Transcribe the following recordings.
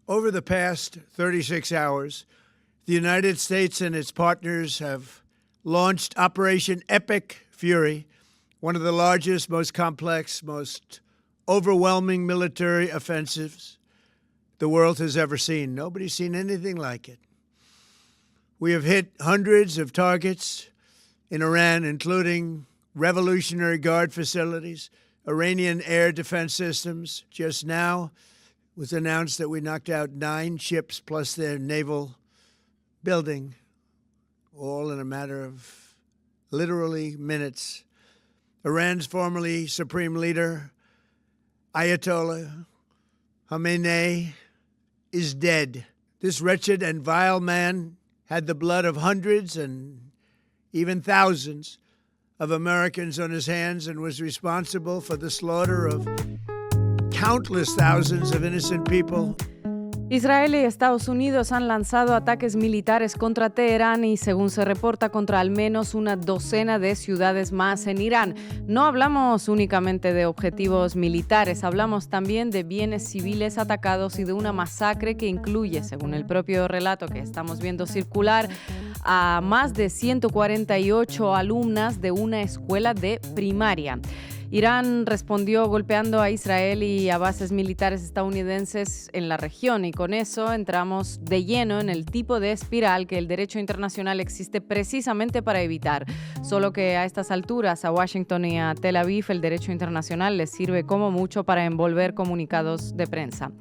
Over the past 36 hours, the United States and its partners have launched Operation Epic Fury, one of the largest, most complex, most overwhelming military offensives the world has ever seen. Nobody's seen anything like it. We have hit hundreds of targets in Iran, including Revolutionary Guard facilities, Iranian air defense systems. Just now it was announced that we knocked out 9 ships plus their naval building, all in a matter of literally minutes. Iran's formerly supreme leader, Ayatollah Khamenei, is dead. This wretched and vile man had the blood of hundreds and even thousands of Americans on his hands and was responsible for the slaughter of countless thousands of innocent people. Israel y Estados Unidos han lanzado ataques militares contra Teherán y, según se reporta, contra al menos una docena de ciudades más en Irán. No hablamos únicamente de objetivos militares, hablamos también de bienes civiles atacados y de una masacre que incluye, según el propio relato que estamos viendo circular, a más de 148 alumnas de una escuela de primaria. Irán respondió golpeando a Israel y a bases militares estadounidenses en la región, y con eso entramos de lleno en el tipo de espiral que el derecho internacional existe precisamente para evitar. Solo que a estas alturas a Washington y a Tel Aviv el derecho internacional les sirve como mucho para envolver comunicados de prensa.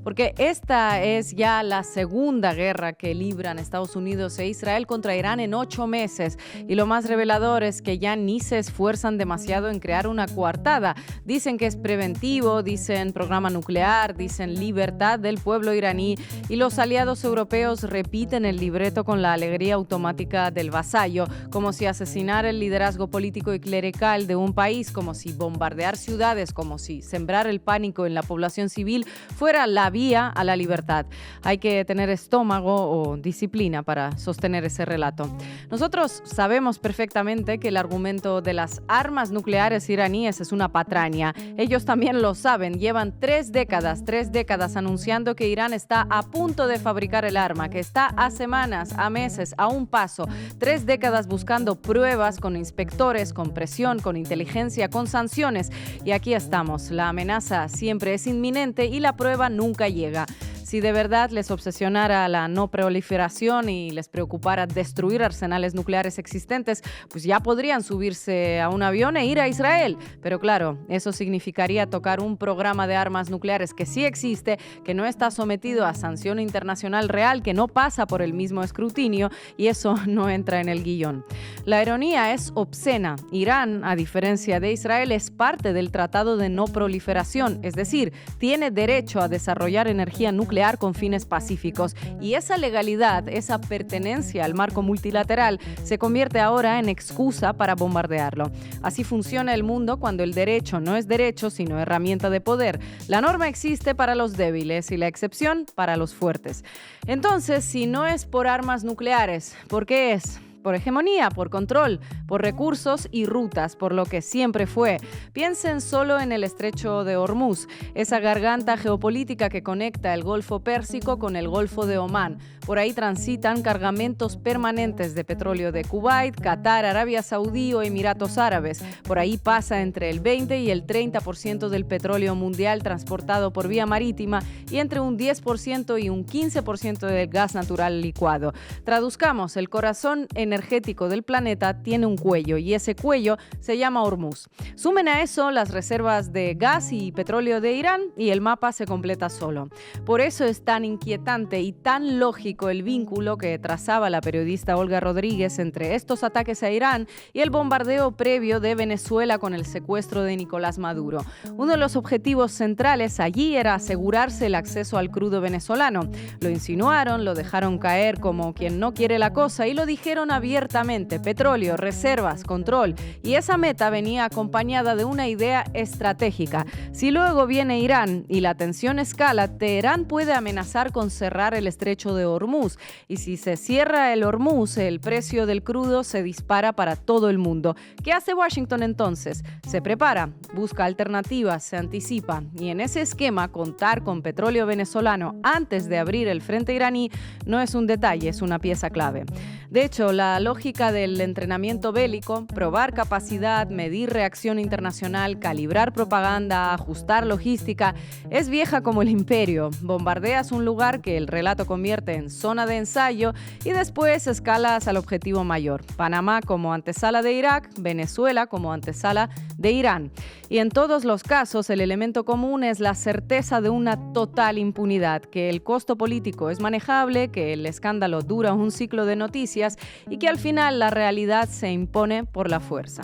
Porque esta es ya la segunda guerra que libran Estados Unidos e Israel contra Irán en 8 meses. Y lo más revelador es que ya ni se esfuerzan demasiado en crear una coartada. Dicen que es preventivo, dicen programa nuclear, dicen libertad del pueblo iraní, y los aliados europeos repiten el libreto con la alegría automática del vasallo, como si asesinar el liderazgo político y clerical de un país, como si bombardear ciudades, como si sembrar el pánico en la población civil fuera la vía a la libertad. Hay que tener estómago o disciplina para sostener ese relato. Nosotros sabemos perfectamente que el argumento de las armas nucleares iraníes es una patraña. Ellos también lo saben. Llevan 3 décadas anunciando que Irán está a punto de fabricar el arma, que está a semanas, a meses, a un paso. 3 décadas buscando pruebas con inspectores, con presión, con inteligencia, con sanciones. Y aquí estamos. La amenaza siempre es inminente y la prueba nunca llega. Si de verdad les obsesionara la no proliferación y les preocupara destruir arsenales nucleares existentes, pues ya podrían subirse a un avión e ir a Israel. Pero claro, eso significaría tocar un programa de armas nucleares que sí existe, que no está sometido a sanción internacional real, que no pasa por el mismo escrutinio, y eso no entra en el guión. La ironía es obscena. Irán, a diferencia de Israel, es parte del Tratado de No Proliferación, es decir, tiene derecho a desarrollar energía nuclear con fines pacíficos, y esa legalidad, esa pertenencia al marco multilateral se convierte ahora en excusa para bombardearlo. Así funciona el mundo cuando el derecho no es derecho sino herramienta de poder. La norma existe para los débiles y la excepción para los fuertes. Entonces, si no es por armas nucleares, ¿por qué es? Por hegemonía, por control, por recursos y rutas, por lo que siempre fue. Piensen solo en el estrecho de Hormuz, esa garganta geopolítica que conecta el Golfo Pérsico con el Golfo de Omán. Por ahí transitan cargamentos permanentes de petróleo de Kuwait, Qatar, Arabia Saudí o Emiratos Árabes. Por ahí pasa entre el 20 y el 30% del petróleo mundial transportado por vía marítima y entre un 10% y un 15% del gas natural licuado. Traduzcamos, el corazón energético del planeta tiene un cuello y ese cuello se llama Hormuz. Sumen a eso las reservas de gas y petróleo de Irán y el mapa se completa solo. Por eso es tan inquietante y tan lógico el vínculo que trazaba la periodista Olga Rodríguez entre estos ataques a Irán y el bombardeo previo de Venezuela con el secuestro de Nicolás Maduro. Uno de los objetivos centrales allí era asegurarse el acceso al crudo venezolano. Lo insinuaron, lo dejaron caer como quien no quiere la cosa y lo dijeron abiertamente abiertamente: petróleo, reservas, control. Y esa meta venía acompañada de una idea estratégica. Si luego viene Irán y la tensión escala, Teherán puede amenazar con cerrar el estrecho de Hormuz. Y si se cierra el Hormuz, el precio del crudo se dispara para todo el mundo. ¿Qué hace Washington entonces? Se prepara, busca alternativas, se anticipa. Y en ese esquema, contar con petróleo venezolano antes de abrir el frente iraní no es un detalle, es una pieza clave. De hecho, la lógica del entrenamiento bélico, probar capacidad, medir reacción internacional, calibrar propaganda, ajustar logística, es vieja como el imperio. Bombardeas un lugar que el relato convierte en zona de ensayo y después escalas al objetivo mayor. Panamá como antesala de Irak, Venezuela como antesala de Irán. Y en todos los casos, el elemento común es la certeza de una total impunidad, que el costo político es manejable, que el escándalo dura un ciclo de noticias y que al final la realidad se impone por la fuerza.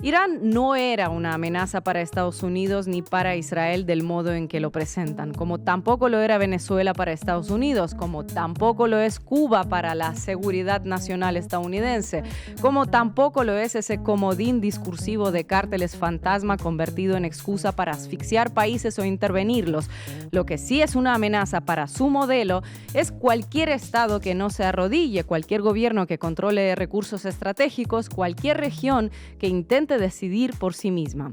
Irán no era una amenaza para Estados Unidos ni para Israel del modo en que lo presentan, como tampoco lo era Venezuela para Estados Unidos, como tampoco lo es Cuba para la seguridad nacional estadounidense, como tampoco lo es ese comodín discursivo de cárteles fantasma convertido en excusa para asfixiar países o intervenirlos. Lo que sí es una amenaza para su modelo es cualquier Estado que no se arrodille, cualquier gobierno que controle recursos estratégicos, cualquier región que intente decidir por sí misma.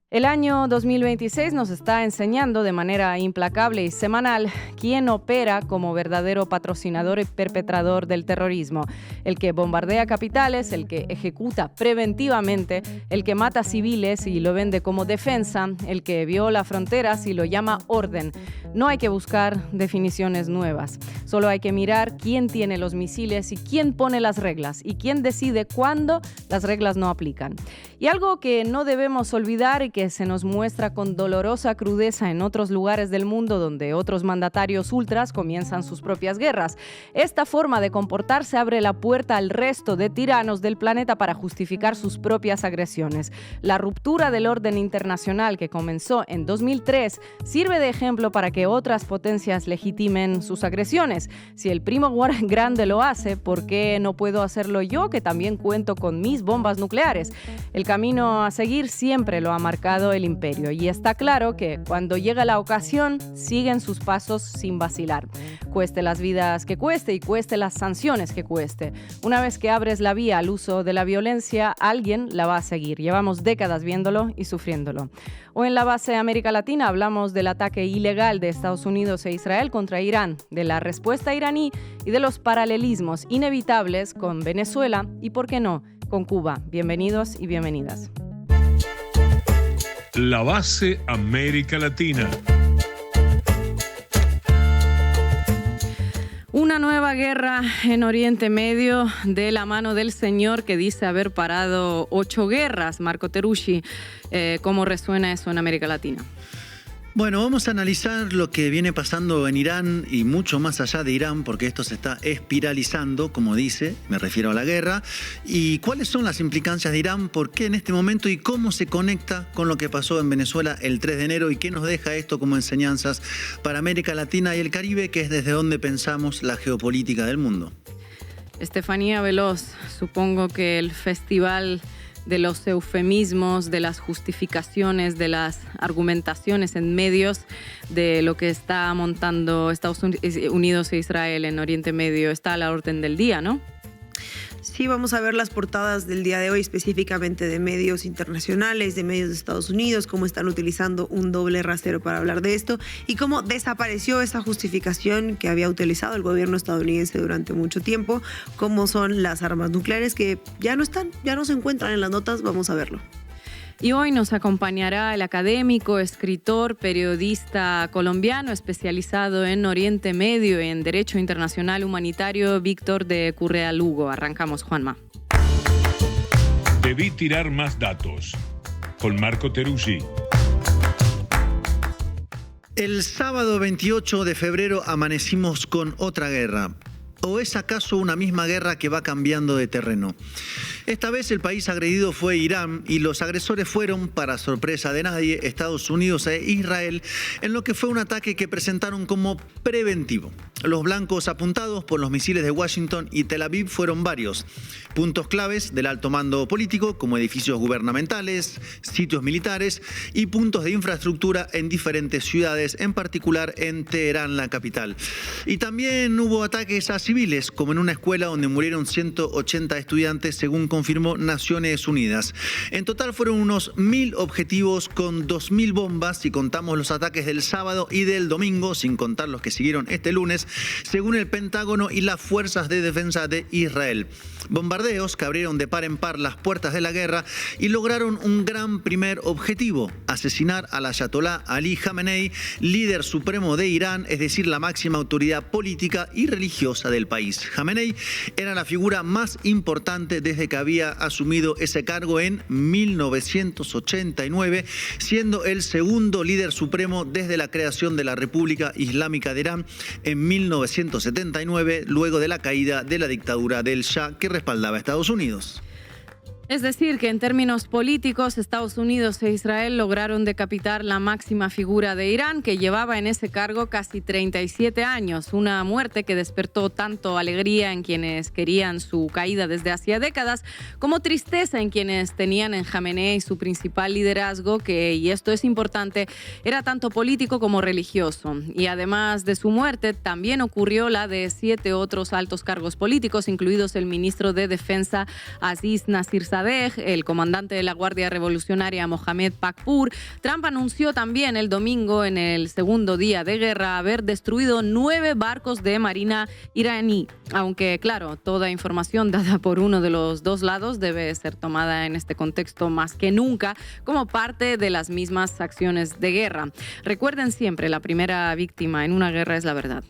El año 2026 nos está enseñando de manera implacable y semanal quién opera como verdadero patrocinador y perpetrador del terrorismo. El que bombardea capitales, el que ejecuta preventivamente, el que mata civiles y lo vende como defensa, el que viola fronteras y lo llama orden. No hay que buscar definiciones nuevas. Solo hay que mirar quién tiene los misiles y quién pone las reglas y quién decide cuándo las reglas no aplican. Y algo que no debemos olvidar y que se nos muestra con dolorosa crudeza en otros lugares del mundo donde otros mandatarios ultras comienzan sus propias guerras. Esta forma de comportarse abre la puerta al resto de tiranos del planeta para justificar sus propias agresiones. La ruptura del orden internacional que comenzó en 2003 sirve de ejemplo para que otras potencias legitimen sus agresiones. Si el primo grande lo hace, ¿por qué no puedo hacerlo yo, que también cuento con mis bombas nucleares? El camino a seguir siempre lo ha marcado el imperio y está claro que cuando llega la ocasión siguen sus pasos sin vacilar. Cueste las vidas que cueste y cueste las sanciones que cueste. Una vez que abres la vía al uso de la violencia, alguien la va a seguir. Llevamos décadas viéndolo y sufriéndolo. Hoy en la base América Latina hablamos del ataque ilegal de Estados Unidos e Israel contra Irán, de la respuesta iraní y de los paralelismos inevitables con Venezuela y, ¿por qué no?, con Cuba. Bienvenidos y bienvenidas. La base América Latina. Una nueva guerra en Oriente Medio de la mano del señor que dice haber parado 8 guerras. Marco Teruggi, ¿cómo resuena eso en América Latina? Bueno, vamos a analizar lo que viene pasando en Irán y mucho más allá de Irán, porque esto se está espiralizando, como dice, me refiero a la guerra, y cuáles son las implicancias de Irán, por qué en este momento y cómo se conecta con lo que pasó en Venezuela el 3 de enero y qué nos deja esto como enseñanzas para América Latina y el Caribe, que es desde donde pensamos la geopolítica del mundo. Estefanía Veloz, supongo que el festival de los eufemismos, de las justificaciones, de las argumentaciones en medios de lo que está montando Estados Unidos e Israel en Oriente Medio está a la orden del día, ¿no? Sí, vamos a ver las portadas del día de hoy, específicamente de medios internacionales, de medios de Estados Unidos, cómo están utilizando un doble rasero para hablar de esto y cómo desapareció esa justificación que había utilizado el gobierno estadounidense durante mucho tiempo, cómo son las armas nucleares que ya no están, ya no se encuentran en las notas. Vamos a verlo. Y hoy nos acompañará el académico, escritor, periodista colombiano especializado en Oriente Medio y en Derecho Internacional Humanitario, Víctor de Currea Lugo. Arrancamos, Juanma. Debí tirar más datos. Con Marco Teruggi. El sábado 28 de febrero amanecimos con otra guerra. ¿O es acaso una misma guerra que va cambiando de terreno? Esta vez el país agredido fue Irán y los agresores fueron, para sorpresa de nadie, Estados Unidos e Israel, en lo que fue un ataque que presentaron como preventivo. Los blancos apuntados por los misiles de Washington y Tel Aviv fueron varios. Puntos claves del alto mando político, como edificios gubernamentales, sitios militares y puntos de infraestructura en diferentes ciudades, en particular en Teherán, la capital. Y también hubo ataques a civiles, como en una escuela donde murieron 180 estudiantes, según confirmó Naciones Unidas. En total fueron unos 1.000 objetivos con 2.000 bombas, si contamos los ataques del sábado y del domingo, sin contar los que siguieron este lunes, según el Pentágono y las Fuerzas de Defensa de Israel. Bombardeos que abrieron de par en par las puertas de la guerra y lograron un gran primer objetivo: asesinar al ayatolá Ali Khamenei, líder supremo de Irán, es decir, la máxima autoridad política y religiosa del país. Khamenei era la figura más importante desde que había asumido ese cargo en 1989, siendo el segundo líder supremo desde la creación de la República Islámica de Irán en 1979, luego de la caída de la dictadura del Shah que respaldaba a Estados Unidos. Es decir, que en términos políticos, Estados Unidos e Israel lograron decapitar la máxima figura de Irán, que llevaba en ese cargo casi 37 años, una muerte que despertó tanto alegría en quienes querían su caída desde hacía décadas, como tristeza en quienes tenían en Khamenei su principal liderazgo, que, y esto es importante, era tanto político como religioso. Y además de su muerte, también ocurrió la de 7 otros altos cargos políticos, incluidos el ministro de Defensa Aziz Nasir el comandante de la Guardia Revolucionaria Mohamed Pakpur. Trump anunció también el domingo, en el segundo día de guerra, haber destruido 9 barcos de marina iraní. Aunque, claro, toda información dada por uno de los dos lados debe ser tomada en este contexto más que nunca como parte de las mismas acciones de guerra. Recuerden siempre, la primera víctima en una guerra es la verdad.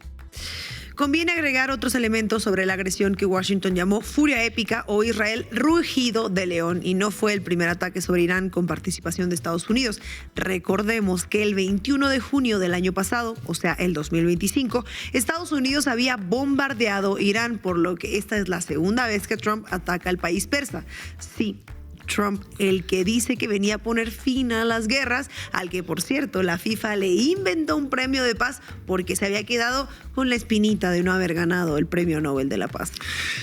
Conviene agregar otros elementos sobre la agresión que Washington llamó furia épica o Israel rugido de león, y no fue el primer ataque sobre Irán con participación de Estados Unidos. Recordemos que el 21 de junio del año pasado, o sea, el 2025, Estados Unidos había bombardeado Irán, por lo que esta es la segunda vez que Trump ataca al país persa. Sí, Trump, el que dice que venía a poner fin a las guerras, al que, por cierto, la FIFA le inventó un premio de paz porque se había quedado con la espinita de no haber ganado el Premio Nobel de la Paz.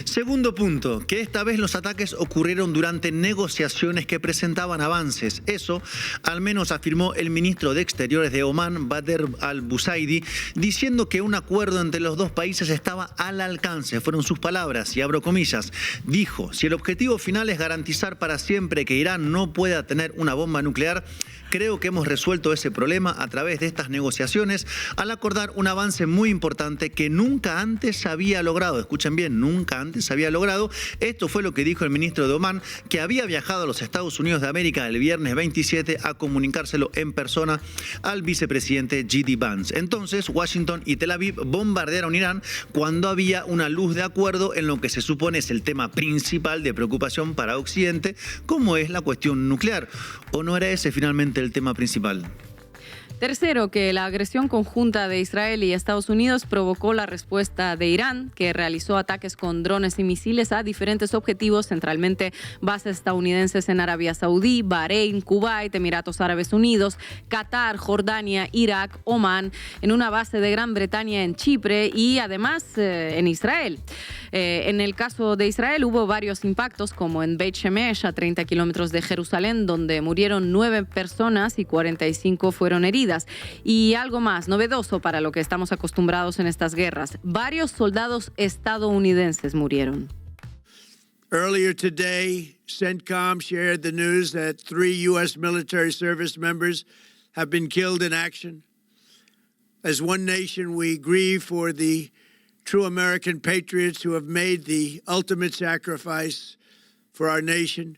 Segundo punto, que esta vez los ataques ocurrieron durante negociaciones que presentaban avances. Eso, al menos afirmó el ministro de Exteriores de Omán, Badr al-Busaidi, diciendo que un acuerdo entre los dos países estaba al alcance. Fueron sus palabras, y abro comillas. Dijo: si el objetivo final es garantizar para siempre que Irán no pueda tener una bomba nuclear, creo que hemos resuelto ese problema a través de estas negociaciones al acordar un avance muy importante que nunca antes se había logrado. Escuchen bien, nunca antes se había logrado. Esto fue lo que dijo el ministro de Omán, que había viajado a los Estados Unidos de América el viernes 27 a comunicárselo en persona al vicepresidente J.D. Vance. Entonces, Washington y Tel Aviv bombardearon Irán cuando había una luz de acuerdo en lo que se supone es el tema principal de preocupación para Occidente, como es la cuestión nuclear. ¿O no era ese finalmente el tema principal? Tercero, que la agresión conjunta de Israel y Estados Unidos provocó la respuesta de Irán, que realizó ataques con drones y misiles a diferentes objetivos, centralmente bases estadounidenses en Arabia Saudí, Bahrein, Kuwait, Emiratos Árabes Unidos, Qatar, Jordania, Irak, Omán, en una base de Gran Bretaña en Chipre y además en Israel. En el caso de Israel hubo varios impactos, como en Beit Shemesh, a 30 kilómetros de Jerusalén, donde murieron 9 personas y 45 fueron heridas. Y algo más novedoso para lo que estamos acostumbrados en estas guerras: varios soldados estadounidenses murieron. Earlier today, CENTCOM shared the news that 3 U.S. military service members have been killed in action. As one nation, we grieve for the true American patriots who have made the ultimate sacrifice for our nation,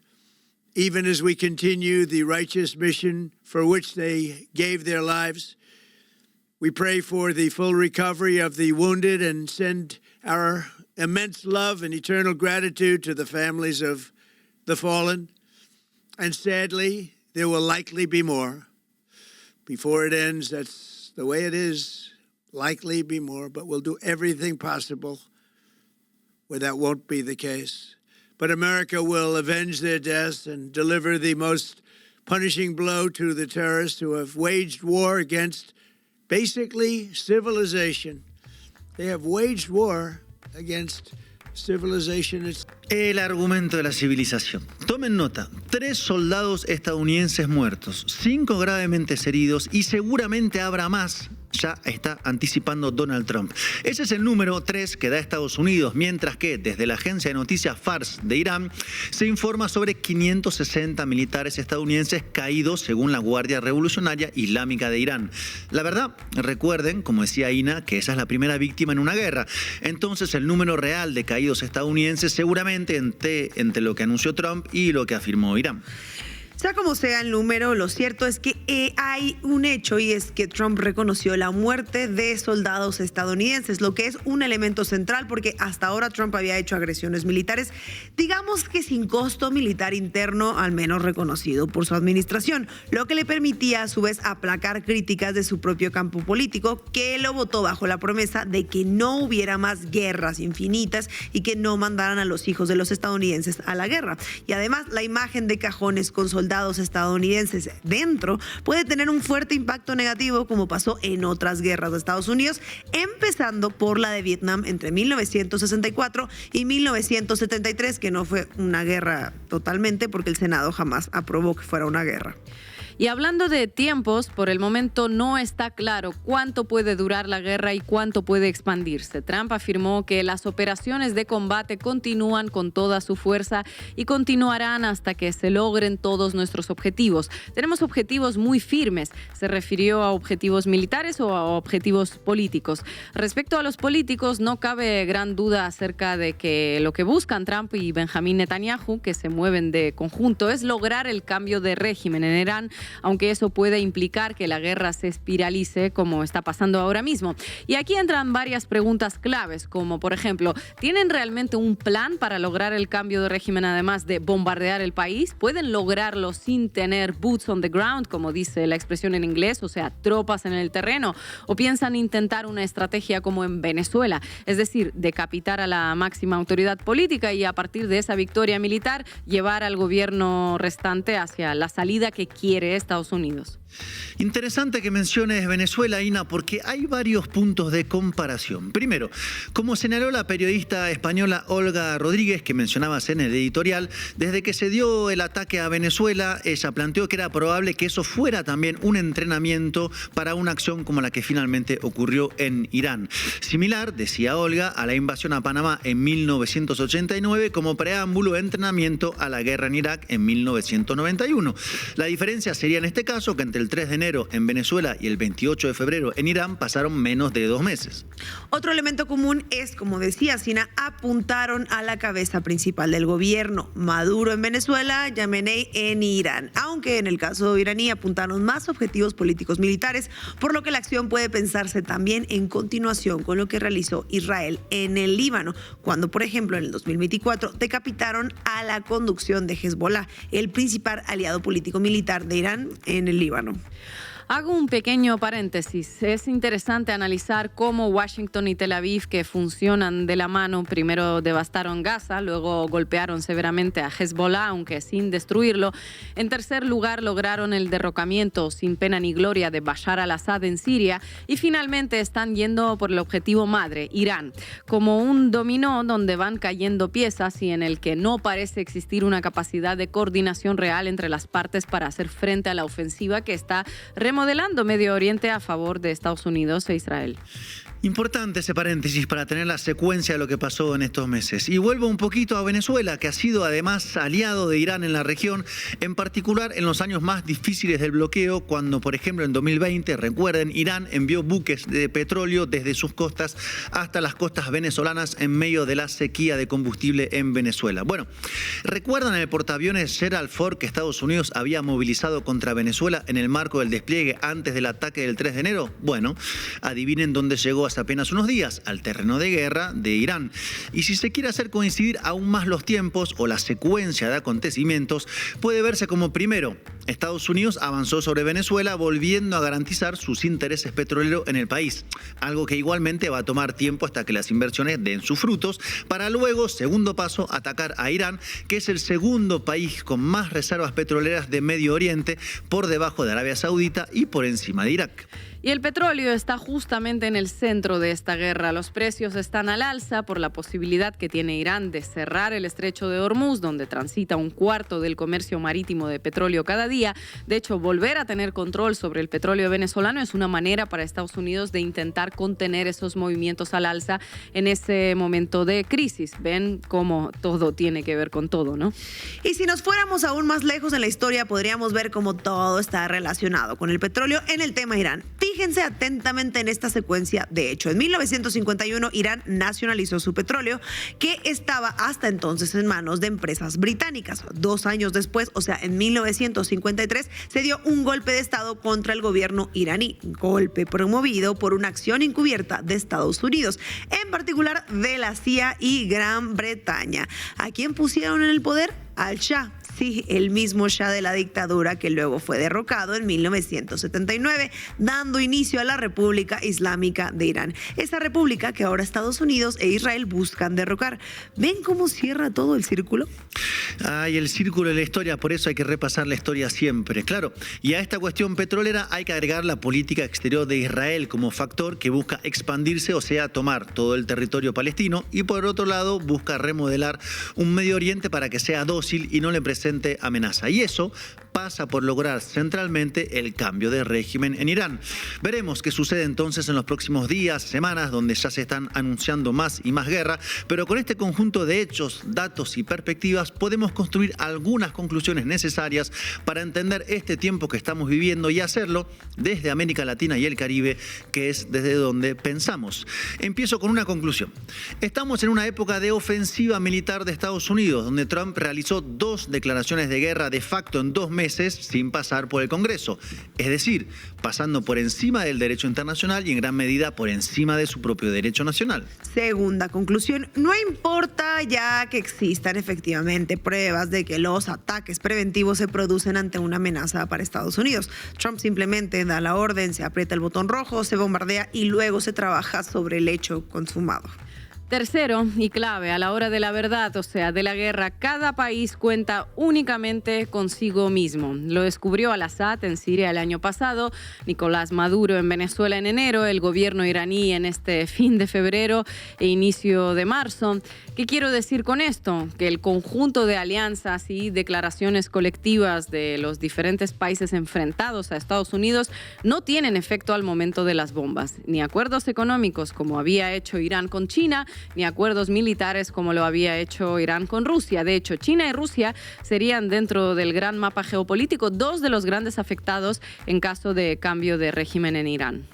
even as we continue the righteous mission for which they gave their lives. We pray for the full recovery of the wounded and send our immense love and eternal gratitude to the families of the fallen. And sadly, there will likely be more. Before it ends, that's the way it is. Likely be more, but we'll do everything possible where that won't be the case. But America will avenge their deaths and deliver the most punishing blow to the terrorists who have waged war against basically civilization They have waged war against civilization. El argumento de la civilización. Tomen nota, 3 soldados estadounidenses muertos, 5 gravemente heridos y seguramente habrá más. Ya está anticipando Donald Trump. Ese es el número 3 que da Estados Unidos, mientras que desde la agencia de noticias Fars de Irán se informa sobre 560 militares estadounidenses caídos según la Guardia Revolucionaria Islámica de Irán. La verdad, recuerden, como decía Ina, que esa es la primera víctima en una guerra. Entonces el número real de caídos estadounidenses seguramente entre lo que anunció Trump y lo que afirmó Irán. Sea como sea el número, lo cierto es que hay un hecho y es que Trump reconoció la muerte de soldados estadounidenses, lo que es un elemento central porque hasta ahora Trump había hecho agresiones militares, digamos que sin costo militar interno, al menos reconocido por su administración, lo que le permitía a su vez aplacar críticas de su propio campo político, que lo votó bajo la promesa de que no hubiera más guerras infinitas y que no mandaran a los hijos de los estadounidenses a la guerra. Y además, la imagen de cajones con soldados estadounidenses dentro puede tener un fuerte impacto negativo como pasó en otras guerras de Estados Unidos, empezando por la de Vietnam entre 1964 y 1973, que no fue una guerra totalmente porque el Senado jamás aprobó que fuera una guerra. Y hablando de tiempos, por el momento no está claro cuánto puede durar la guerra y cuánto puede expandirse. Trump afirmó que las operaciones de combate continúan con toda su fuerza y continuarán hasta que se logren todos nuestros objetivos. Tenemos objetivos muy firmes. ¿Se refirió a objetivos militares o a objetivos políticos? Respecto a los políticos, no cabe gran duda acerca de que lo que buscan Trump y Benjamín Netanyahu, que se mueven de conjunto, es lograr el cambio de régimen en Irán, aunque eso puede implicar que la guerra se espiralice como está pasando ahora mismo. Y aquí entran varias preguntas claves, como por ejemplo, ¿tienen realmente un plan para lograr el cambio de régimen además de bombardear el país? ¿Pueden lograrlo sin tener boots on the ground, como dice la expresión en inglés, o sea, tropas en el terreno? ¿O piensan intentar una estrategia como en Venezuela, es decir, decapitar a la máxima autoridad política y a partir de esa victoria militar llevar al gobierno restante hacia la salida que quiere Estados Unidos? Interesante que menciones Venezuela, Ina, porque hay varios puntos de comparación. Primero, como señaló la periodista española Olga Rodríguez, que mencionabas en el editorial, desde que se dio el ataque a Venezuela, ella planteó que era probable que eso fuera también un entrenamiento para una acción como la que finalmente ocurrió en Irán. Similar, decía Olga, a la invasión a Panamá en 1989 como preámbulo de entrenamiento a la guerra en Irak en 1991. La diferencia sería en este caso que entre el 3 de enero en Venezuela y el 28 de febrero en Irán pasaron menos de 2 meses. Otro elemento común es, como decía Sina, apuntaron a la cabeza principal del gobierno. Maduro en Venezuela, Khamenei en Irán. Aunque en el caso iraní apuntaron más objetivos políticos militares, por lo que la acción puede pensarse también en continuación con lo que realizó Israel en el Líbano, cuando, por ejemplo, en el 2024 decapitaron a la conducción de Hezbollah, el principal aliado político militar de Irán en el Líbano. Hago un pequeño paréntesis. Es interesante analizar cómo Washington y Tel Aviv, que funcionan de la mano, primero devastaron Gaza, luego golpearon severamente a Hezbollah, aunque sin destruirlo. En tercer lugar, lograron el derrocamiento sin pena ni gloria de Bashar al-Assad en Siria y finalmente están yendo por el objetivo madre, Irán, como un dominó donde van cayendo piezas y en el que no parece existir una capacidad de coordinación real entre las partes para hacer frente a la ofensiva que está remodelando Medio Oriente a favor de Estados Unidos e Israel. Importante ese paréntesis para tener la secuencia de lo que pasó en estos meses. Y vuelvo un poquito a Venezuela, que ha sido además aliado de Irán en la región, en particular en los años más difíciles del bloqueo, cuando, por ejemplo, en 2020, recuerden, Irán envió buques de petróleo desde sus costas hasta las costas venezolanas en medio de la sequía de combustible en Venezuela. Bueno, ¿recuerdan el portaaviones Gerald Ford que Estados Unidos había movilizado contra Venezuela en el marco del despliegue antes del ataque del 3 de enero? Bueno, adivinen dónde llegó hace apenas unos días, al terreno de guerra de Irán. Y si se quiere hacer coincidir aún más los tiempos o la secuencia de acontecimientos, puede verse como primero, Estados Unidos avanzó sobre Venezuela, volviendo a garantizar sus intereses petroleros en el país, algo que igualmente va a tomar tiempo hasta que las inversiones den sus frutos, para luego, segundo paso, atacar a Irán, que es el segundo país con más reservas petroleras de Medio Oriente, por debajo de Arabia Saudita y por encima de Irak. Y el petróleo está justamente en el centro de esta guerra. Los precios están al alza por la posibilidad que tiene Irán de cerrar el estrecho de Hormuz, donde transita un cuarto del comercio marítimo de petróleo cada día. De hecho, volver a tener control sobre el petróleo venezolano es una manera para Estados Unidos de intentar contener esos movimientos al alza en ese momento de crisis. Ven cómo todo tiene que ver con todo, ¿no? Y si nos fuéramos aún más lejos en la historia, podríamos ver cómo todo está relacionado con el petróleo en el tema Irán. Fíjense atentamente en esta secuencia de hecho. En 1951, Irán nacionalizó su petróleo, que estaba hasta entonces en manos de empresas británicas. 2 años después, o sea, en 1953, se dio un golpe de Estado contra el gobierno iraní, golpe promovido por una acción encubierta de Estados Unidos, en particular de la CIA y Gran Bretaña. ¿A quién pusieron en el poder? Al Shah. Sí, el mismo Shah de la dictadura que luego fue derrocado en 1979, dando inicio a la República Islámica de Irán. Esa república que ahora Estados Unidos e Israel buscan derrocar. ¿Ven cómo cierra todo el círculo? Ay, el círculo de la historia, por eso hay que repasar la historia siempre, claro. Y a esta cuestión petrolera hay que agregar la política exterior de Israel como factor que busca expandirse, o sea, tomar todo el territorio palestino, y por otro lado busca remodelar un Medio Oriente para que sea dócil y no le presente amenaza. Y eso pasa por lograr centralmente el cambio de régimen en Irán. Veremos qué sucede entonces en los próximos días, semanas, donde ya se están anunciando más y más guerra, pero con este conjunto de hechos, datos y perspectivas podemos construir algunas conclusiones necesarias para entender este tiempo que estamos viviendo y hacerlo desde América Latina y el Caribe, que es desde donde pensamos. Empiezo con una conclusión. Estamos en una época de ofensiva militar de Estados Unidos, donde Trump realizó 2 declaraciones de guerra de facto en 2 meses sin pasar por el Congreso, es decir, pasando por encima del derecho internacional y en gran medida por encima de su propio derecho nacional. Segunda conclusión, no importa ya que existan efectivamente pruebas de que los ataques preventivos se producen ante una amenaza para Estados Unidos. Trump simplemente da la orden, se aprieta el botón rojo, se bombardea y luego se trabaja sobre el hecho consumado. Tercero y clave, a la hora de la verdad, o sea, de la guerra, cada país cuenta únicamente consigo mismo. Lo descubrió Al-Assad en Siria el año pasado, Nicolás Maduro en Venezuela en enero, el gobierno iraní en este fin de febrero e inicio de marzo. ¿Qué quiero decir con esto? Que el conjunto de alianzas y declaraciones colectivas de los diferentes países enfrentados a Estados Unidos no tienen efecto al momento de las bombas, ni acuerdos económicos como había hecho Irán con China, ni acuerdos militares como lo había hecho Irán con Rusia. De hecho, China y Rusia serían dentro del gran mapa geopolítico 2 de los grandes afectados en caso de cambio de régimen en Irán.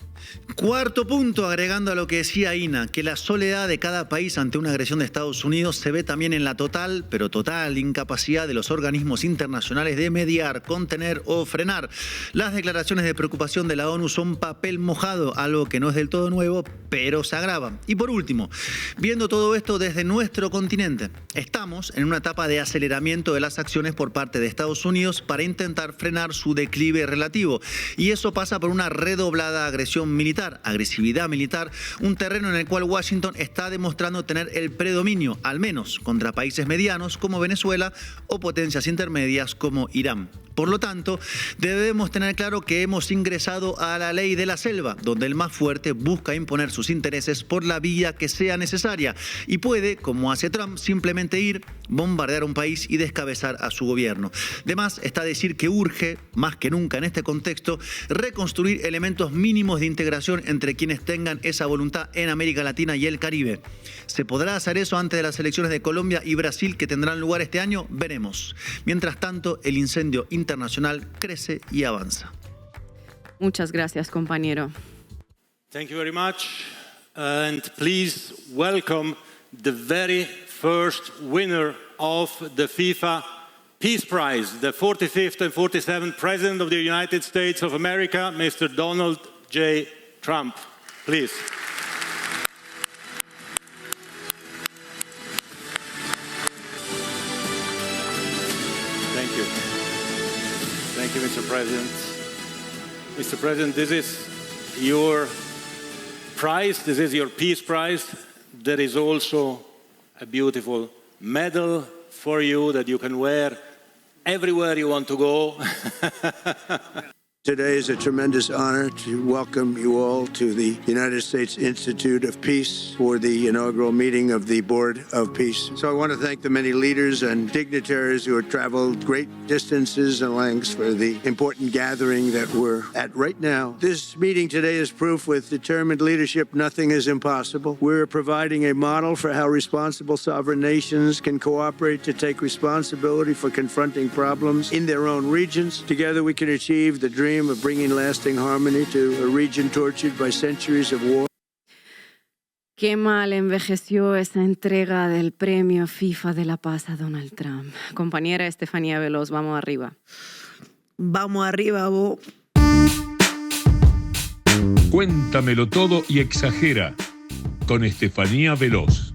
Cuarto punto, agregando a lo que decía Ina, que la soledad de cada país ante una agresión de Estados Unidos se ve también en la total, pero total incapacidad de los organismos internacionales de mediar, contener o frenar. Las declaraciones de preocupación de la ONU son papel mojado, algo que no es del todo nuevo, pero se agrava. Y por último, viendo todo esto desde nuestro continente, estamos en una etapa de aceleramiento de las acciones por parte de Estados Unidos para intentar frenar su declive relativo. Y eso pasa por una redoblada agresión militar, agresividad militar, un terreno en el cual Washington está demostrando tener el predominio, al menos contra países medianos como Venezuela o potencias intermedias como Irán. Por lo tanto, debemos tener claro que hemos ingresado a la ley de la selva, donde el más fuerte busca imponer sus intereses por la vía que sea necesaria y puede, como hace Trump, simplemente ir, bombardear un país y descabezar a su gobierno. De más está decir que urge, más que nunca en este contexto, reconstruir elementos mínimos de integración entre quienes tengan esa voluntad en América Latina y el Caribe. ¿Se podrá hacer eso antes de las elecciones de Colombia y Brasil que tendrán lugar este año? Veremos. Mientras tanto, el incendio internacional crece y avanza. Muchas gracias, compañero. Thank you very much. And please welcome the very first winner of the FIFA Peace Prize, the 45th and 47th President of the United States of America, Mr. Donald J. Trump. Please. Thank you. Thank Thank you, Mr. President. Mr. President, this is your prize. This is your Peace Prize. There is also a beautiful medal for you that you can wear everywhere you want to go. Today is a tremendous honor to welcome you all to the United States Institute of Peace for the inaugural meeting of the Board of Peace. So I want to thank the many leaders and dignitaries who have traveled great distances and lengths for the important gathering that we're at right now. This meeting today is proof with determined leadership nothing is impossible. We're providing a model for how responsible sovereign nations can cooperate to take responsibility for confronting problems in their own regions. Together we can achieve the dream of bringing lasting harmony to a region tortured by centuries of war. Qué mal envejeció esa entrega del premio FIFA de la paz a Donald Trump. Compañera Estefanía Veloz, vamos arriba. Vamos arriba, Bo. Cuéntamelo todo y exagera con Estefanía Veloz.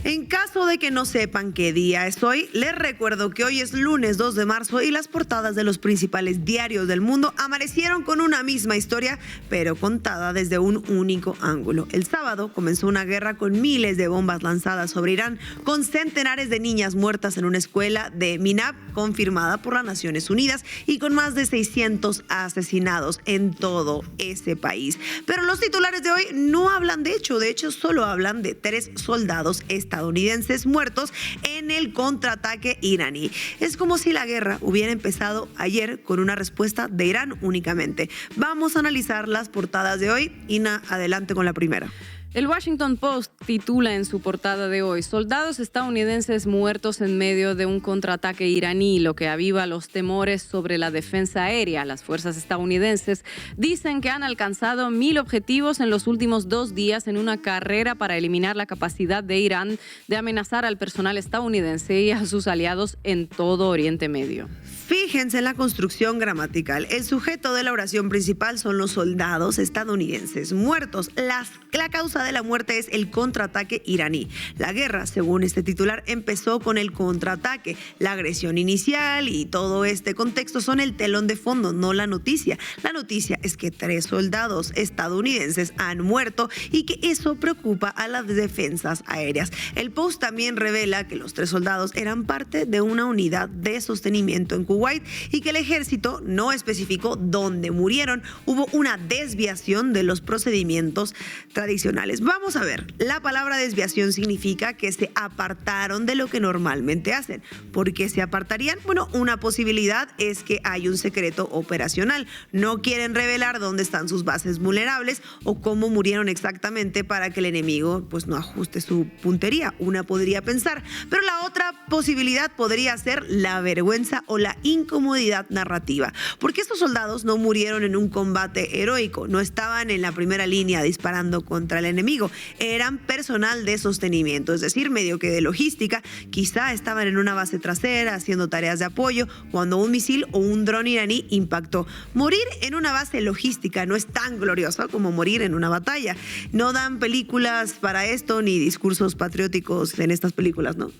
En caso de que no sepan qué día es hoy, les recuerdo que hoy es lunes 2 de marzo y las portadas de los principales diarios del mundo amanecieron con una misma historia, pero contada desde un único ángulo. El sábado comenzó una guerra con miles de bombas lanzadas sobre Irán, con centenares de niñas muertas en una escuela de Minab confirmada por las Naciones Unidas y con más de 600 asesinados en todo ese país. Pero los titulares de hoy no hablan de hecho solo hablan de 3 soldados estadounidenses muertos en el contraataque iraní. Es como si la guerra hubiera empezado ayer con una respuesta de Irán únicamente. Vamos a analizar las portadas de hoy. Ina, adelante con la primera. El Washington Post titula en su portada de hoy: soldados estadounidenses muertos en medio de un contraataque iraní, lo que aviva los temores sobre la defensa aérea. Las fuerzas estadounidenses dicen que han alcanzado 1.000 objetivos en los últimos 2 días en una carrera para eliminar la capacidad de Irán de amenazar al personal estadounidense y a sus aliados en todo Oriente Medio. Fíjense en la construcción gramatical. El sujeto de la oración principal son los soldados estadounidenses muertos. La causa de la muerte es el contraataque iraní. La guerra, según este titular, empezó con el contraataque. La agresión inicial y todo este contexto son el telón de fondo, no la noticia. La noticia es que 3 soldados estadounidenses han muerto y que eso preocupa a las defensas aéreas. El Post también revela que los 3 soldados eran parte de una unidad de sostenimiento en Kuwait y que el ejército no especificó dónde murieron. Hubo una desviación de los procedimientos tradicionales. Vamos a ver, la palabra desviación significa que se apartaron de lo que normalmente hacen. ¿Por qué se apartarían? Bueno, una posibilidad es que hay un secreto operacional. No quieren revelar dónde están sus bases vulnerables o cómo murieron exactamente para que el enemigo pues no ajuste su puntería. Una podría pensar, pero la otra posibilidad podría ser la vergüenza o la incomodidad narrativa, porque estos soldados no murieron en un combate heroico, no estaban en la primera línea disparando contra el enemigo, eran personal de sostenimiento, es decir, medio que de logística. Quizá estaban en una base trasera haciendo tareas de apoyo cuando un misil o un dron iraní impactó. Morir en una base logística no es tan glorioso como morir en una batalla. No dan películas para esto ni discursos patrióticos en estas películas, ¿no?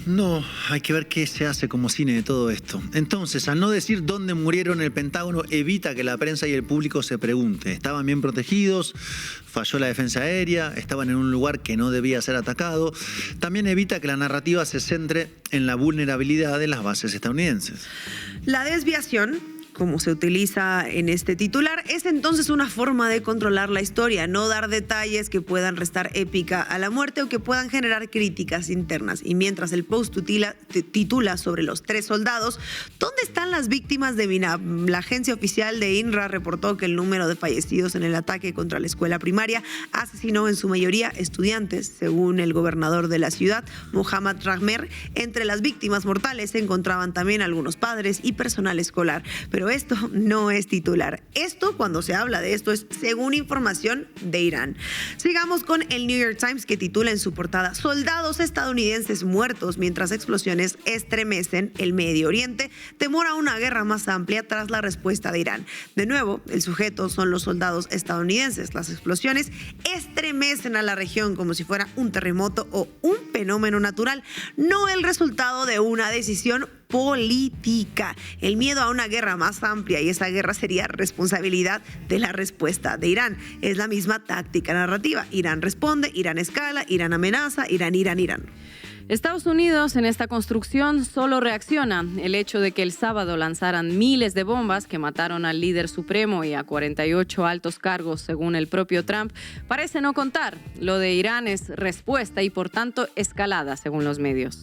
No, hay que ver qué se hace como cine de todo esto. Entonces, al no decir dónde murieron, el Pentágono evita que la prensa y el público se pregunte. ¿Estaban bien protegidos? ¿Falló la defensa aérea? ¿Estaban en un lugar que no debía ser atacado? También evita que la narrativa se centre en la vulnerabilidad de las bases estadounidenses. La desviación, como se utiliza en este titular, es entonces una forma de controlar la historia, no dar detalles que puedan restar épica a la muerte o que puedan generar críticas internas. Y mientras el Post titula sobre los 3 soldados, ¿dónde están las víctimas de Minab? La agencia oficial de INRA reportó que el número de fallecidos en el ataque contra la escuela primaria asesinó en su mayoría estudiantes, según el gobernador de la ciudad, Mohammad Rahmer. Entre las víctimas mortales se encontraban también algunos padres y personal escolar. Pero esto no es titular. Esto, cuando se habla de esto, es según información de Irán. Sigamos con el New York Times, que titula en su portada: soldados estadounidenses muertos mientras explosiones estremecen el Medio Oriente. Temor a una guerra más amplia tras la respuesta de Irán. De nuevo, el sujeto son los soldados estadounidenses. Las explosiones estremecen a la región como si fuera un terremoto o un fenómeno natural, no el resultado de una decisión política. El miedo a una guerra más amplia, y esa guerra sería responsabilidad de la respuesta de Irán. Es la misma táctica narrativa. Irán responde, Irán escala, Irán amenaza, Irán. Estados Unidos en esta construcción solo reacciona. El hecho de que el sábado lanzaran miles de bombas que mataron al líder supremo y a 48 altos cargos, según el propio Trump, parece no contar. Lo de Irán es respuesta y por tanto escalada, según los medios.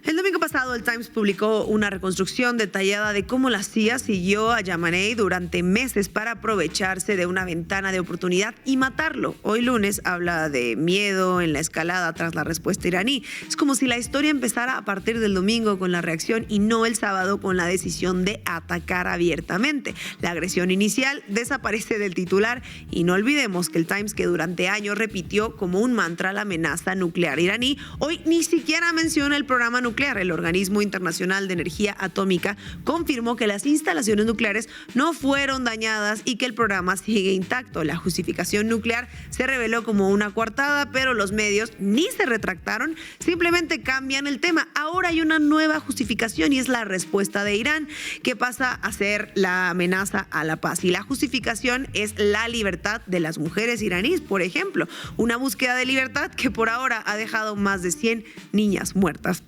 El domingo pasado, el Times publicó una reconstrucción detallada de cómo la CIA siguió a Khamenei durante meses para aprovecharse de una ventana de oportunidad y matarlo. Hoy lunes habla de miedo en la escalada tras la respuesta iraní. Es como si la historia empezara a partir del domingo con la reacción y no el sábado con la decisión de atacar abiertamente. La agresión inicial desaparece del titular y no olvidemos que el Times, que durante años repitió como un mantra la amenaza nuclear iraní, hoy ni siquiera menciona el programa nuclear. El Organismo Internacional de Energía Atómica confirmó que las instalaciones nucleares no fueron dañadas y que el programa sigue intacto. La justificación nuclear se reveló como una coartada, pero los medios ni se retractaron, simplemente cambian el tema. Ahora hay una nueva justificación y es la respuesta de Irán, que pasa a ser la amenaza a la paz. Y la justificación es la libertad de las mujeres iraníes, por ejemplo. Una búsqueda de libertad que por ahora ha dejado más de 100 niñas muertas.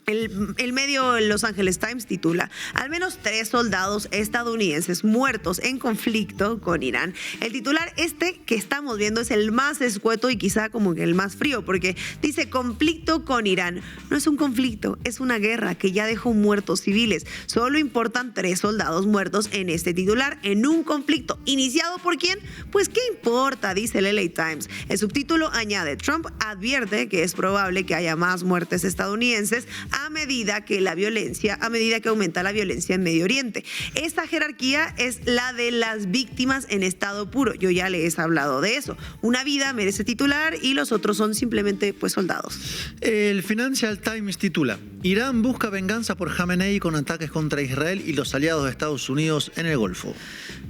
El medio Los Angeles Times titula: al menos 3 soldados estadounidenses muertos en conflicto con Irán. El titular que estamos viendo es el más escueto y quizá como que el más frío, porque dice conflicto con Irán. No es un conflicto, es una guerra que ya dejó muertos civiles. Solo importan 3 soldados muertos en este titular, en un conflicto. ¿Iniciado por quién? Pues qué importa, dice el LA Times. El subtítulo añade: Trump advierte que es probable que haya más muertes estadounidenses a medida que aumenta la violencia en Medio Oriente. Esta jerarquía es la de las víctimas en estado puro. Yo ya les he hablado de eso. Una vida merece titular y los otros son simplemente soldados. El Financial Times titula: Irán busca venganza por Khamenei con ataques contra Israel y los aliados de Estados Unidos en el Golfo.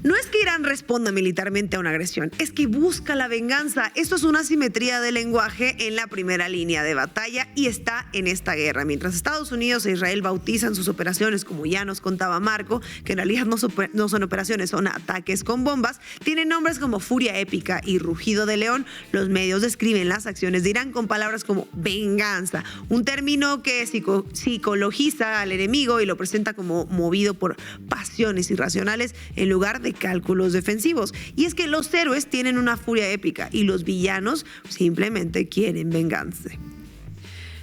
No es que Irán responda militarmente a una agresión, es que busca la venganza. Esto es una simetría de lenguaje en la primera línea de batalla y está en esta guerra. Mientras Estados Unidos e Israel bautizan sus operaciones, como ya nos contaba Marco, que en realidad no son operaciones, son ataques con bombas, tienen nombres como furia épica y rugido de león. Los medios describen las acciones de Irán con palabras como venganza, un término que psicologiza al enemigo y lo presenta como movido por pasiones irracionales en lugar de cálculos defensivos. Y es que los héroes tienen una furia épica y los villanos simplemente quieren venganza.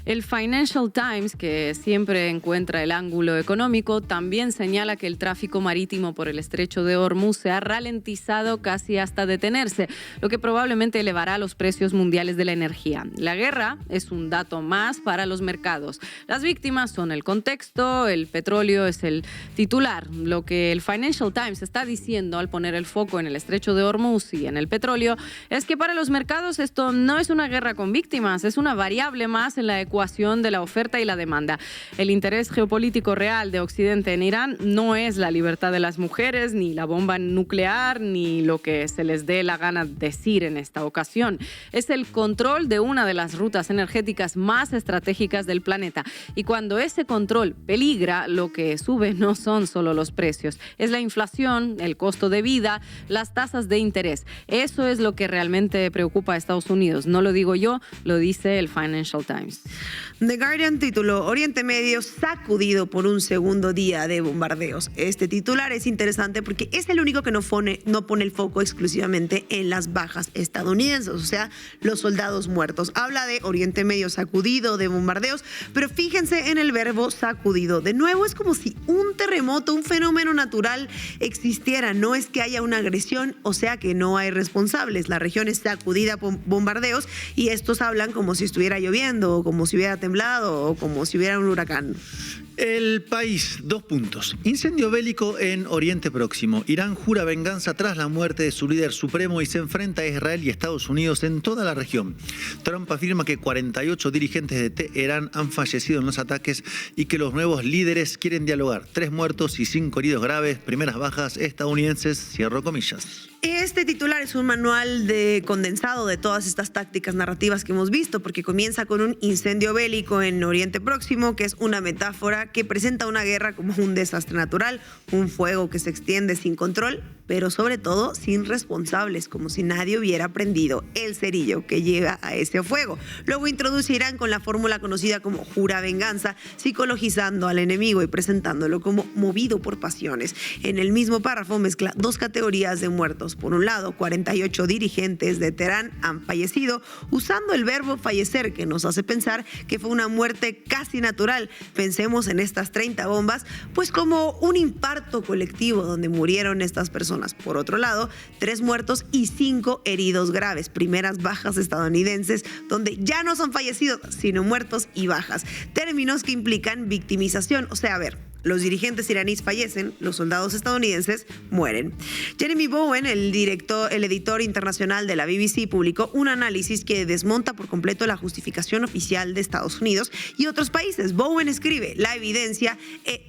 El Financial Times, que siempre encuentra el ángulo económico, también señala que el tráfico marítimo por el estrecho de Hormuz se ha ralentizado casi hasta detenerse, lo que probablemente elevará los precios mundiales de la energía. La guerra es un dato más para los mercados. Las víctimas son el contexto, el petróleo es el titular. Lo que el Financial Times está diciendo al poner el foco en el estrecho de Hormuz y en el petróleo es que para los mercados esto no es una guerra con víctimas, es una variable más en la ecuación de la oferta y la demanda. El interés geopolítico real de Occidente en Irán no es la libertad de las mujeres, ni la bomba nuclear, ni lo que se les dé la gana decir en esta ocasión. Es el control de una de las rutas energéticas más estratégicas del planeta. Y cuando ese control peligra, lo que sube no son solo los precios, es la inflación, el costo de vida, las tasas de interés. Eso es lo que realmente preocupa a Estados Unidos. No lo digo yo, lo dice el Financial Times. The Guardian tituló: Oriente Medio sacudido por un segundo día de bombardeos. Este titular es interesante porque es el único que no pone el foco exclusivamente en las bajas estadounidenses, o sea, los soldados muertos. Habla de Oriente Medio sacudido de bombardeos, pero fíjense en el verbo sacudido. De nuevo, es como si un terremoto, un fenómeno natural existiera. No es que haya una agresión, o sea que no hay responsables. La región es sacudida por bombardeos y estos hablan como si estuviera lloviendo o como si hubiera temblado o como si hubiera un huracán. El país, 2 puntos. Incendio bélico en Oriente Próximo. Irán jura venganza tras la muerte de su líder supremo y se enfrenta a Israel y Estados Unidos en toda la región. Trump afirma que 48 dirigentes de Teherán han fallecido en los ataques y que los nuevos líderes quieren dialogar. 3 muertos y 5 heridos graves, primeras bajas estadounidenses, cierro comillas. Este titular es un manual de condensado de todas estas tácticas narrativas que hemos visto, porque comienza con un incendio bélico en Oriente Próximo, que es una metáfora que presenta una guerra como un desastre natural, un fuego que se extiende sin control, pero sobre todo sin responsables, como si nadie hubiera prendido el cerillo que lleva a ese fuego. Luego introduce Irán con la fórmula conocida como jura venganza, psicologizando al enemigo y presentándolo como movido por pasiones. En el mismo párrafo mezcla 2 categorías de muertos. Por un lado, 48 dirigentes de Teherán han fallecido, usando el verbo fallecer, que nos hace pensar que fue una muerte casi natural. Pensemos en estas 30 bombas, pues como un infarto colectivo donde murieron estas personas. Por otro lado, 3 muertos y 5 heridos graves, primeras bajas estadounidenses, donde ya no son fallecidos, sino muertos y bajas. Términos que implican victimización, o sea, a ver, los dirigentes iraníes fallecen, los soldados estadounidenses mueren. Jeremy Bowen, el editor internacional de la BBC, publicó un análisis que desmonta por completo la justificación oficial de Estados Unidos y otros países. Bowen escribe: la evidencia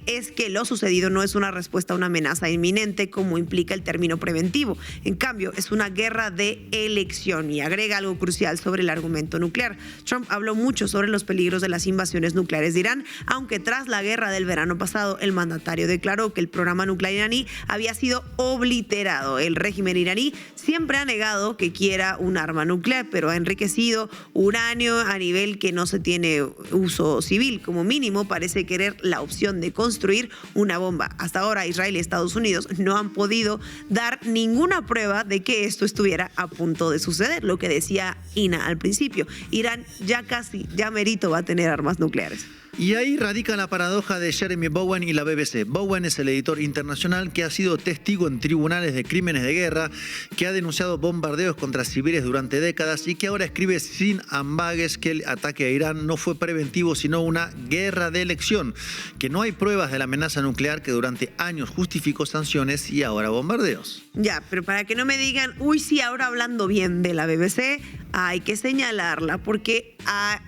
es que lo sucedido no es una respuesta a una amenaza inminente como implica el término preventivo. En cambio, es una guerra de elección, y agrega algo crucial sobre el argumento nuclear. Trump habló mucho sobre los peligros de las invasiones nucleares de Irán, aunque tras la guerra del verano pasado, el mandatario declaró que el programa nuclear iraní había sido obliterado. El régimen iraní siempre ha negado que quiera un arma nuclear, pero ha enriquecido uranio a nivel que no se tiene uso civil. Como mínimo, parece querer la opción de construir una bomba. Hasta ahora, Israel y Estados Unidos no han podido dar ninguna prueba de que esto estuviera a punto de suceder. Lo que decía Ina al principio, Irán ya merito va a tener armas nucleares. Y ahí radica la paradoja de Jeremy Bowen y la BBC. Bowen es el editor internacional que ha sido testigo en tribunales de crímenes de guerra, que ha denunciado bombardeos contra civiles durante décadas y que ahora escribe sin ambages que el ataque a Irán no fue preventivo sino una guerra de elección, que no hay pruebas de la amenaza nuclear, que durante años justificó sanciones y ahora bombardeos. Ya, pero para que no me digan, uy, sí, ahora hablando bien de la BBC, hay que señalarla porque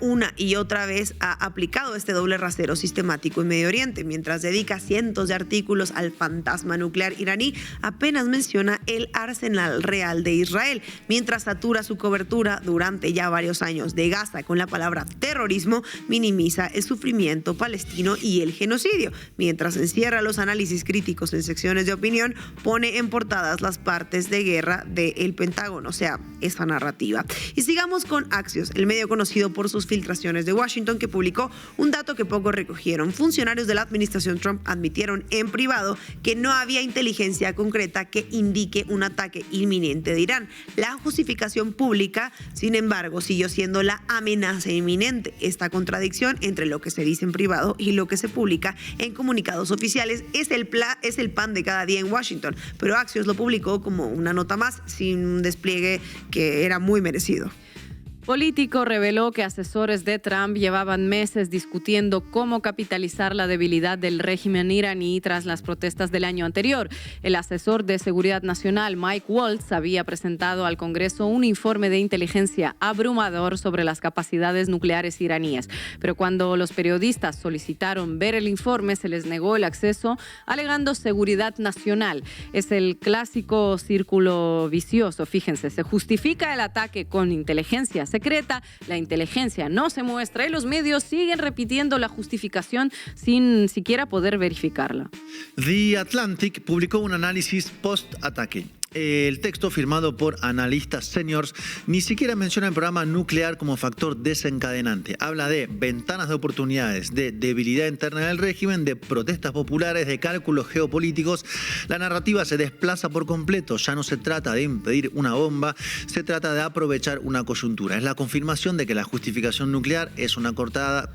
una y otra vez ha aplicado este doble rasero sistemático en Medio Oriente. Mientras dedica cientos de artículos al fantasma nuclear iraní, apenas menciona el arsenal real de Israel. Mientras satura su cobertura durante ya varios años de Gaza con la palabra terrorismo, minimiza el sufrimiento palestino y el genocidio. Mientras encierra los análisis críticos en secciones de opinión, pone en portadas las partes de guerra del Pentágono, o sea, esa narrativa. Y sigamos con Axios, el medio conocido por sus filtraciones de Washington, que publicó un dato que pocos recogieron. Funcionarios de la administración Trump admitieron en privado que no había inteligencia concreta que indique un ataque inminente de Irán. La justificación pública, sin embargo, siguió siendo la amenaza inminente. Esta contradicción entre lo que se dice en privado y lo que se publica en comunicados oficiales es el pan de cada día en Washington, pero Axios lo publicó como una nota más, sin un despliegue que era muy merecido. Político reveló que asesores de Trump llevaban meses discutiendo cómo capitalizar la debilidad del régimen iraní tras las protestas del año anterior. El asesor de Seguridad Nacional, Mike Waltz, había presentado al Congreso un informe de inteligencia abrumador sobre las capacidades nucleares iraníes. Pero cuando los periodistas solicitaron ver el informe, se les negó el acceso, alegando seguridad nacional. Es el clásico círculo vicioso. Fíjense, se justifica el ataque con inteligencia secreta, la inteligencia no se muestra y los medios siguen repitiendo la justificación sin siquiera poder verificarla. The Atlantic publicó un análisis post-ataque. El texto, firmado por analistas seniors, ni siquiera menciona el programa nuclear como factor desencadenante. Habla de ventanas de oportunidades, de debilidad interna del régimen, de protestas populares, de cálculos geopolíticos. La narrativa se desplaza por completo. Ya no se trata de impedir una bomba, se trata de aprovechar una coyuntura. Es la confirmación de que la justificación nuclear es una coartada,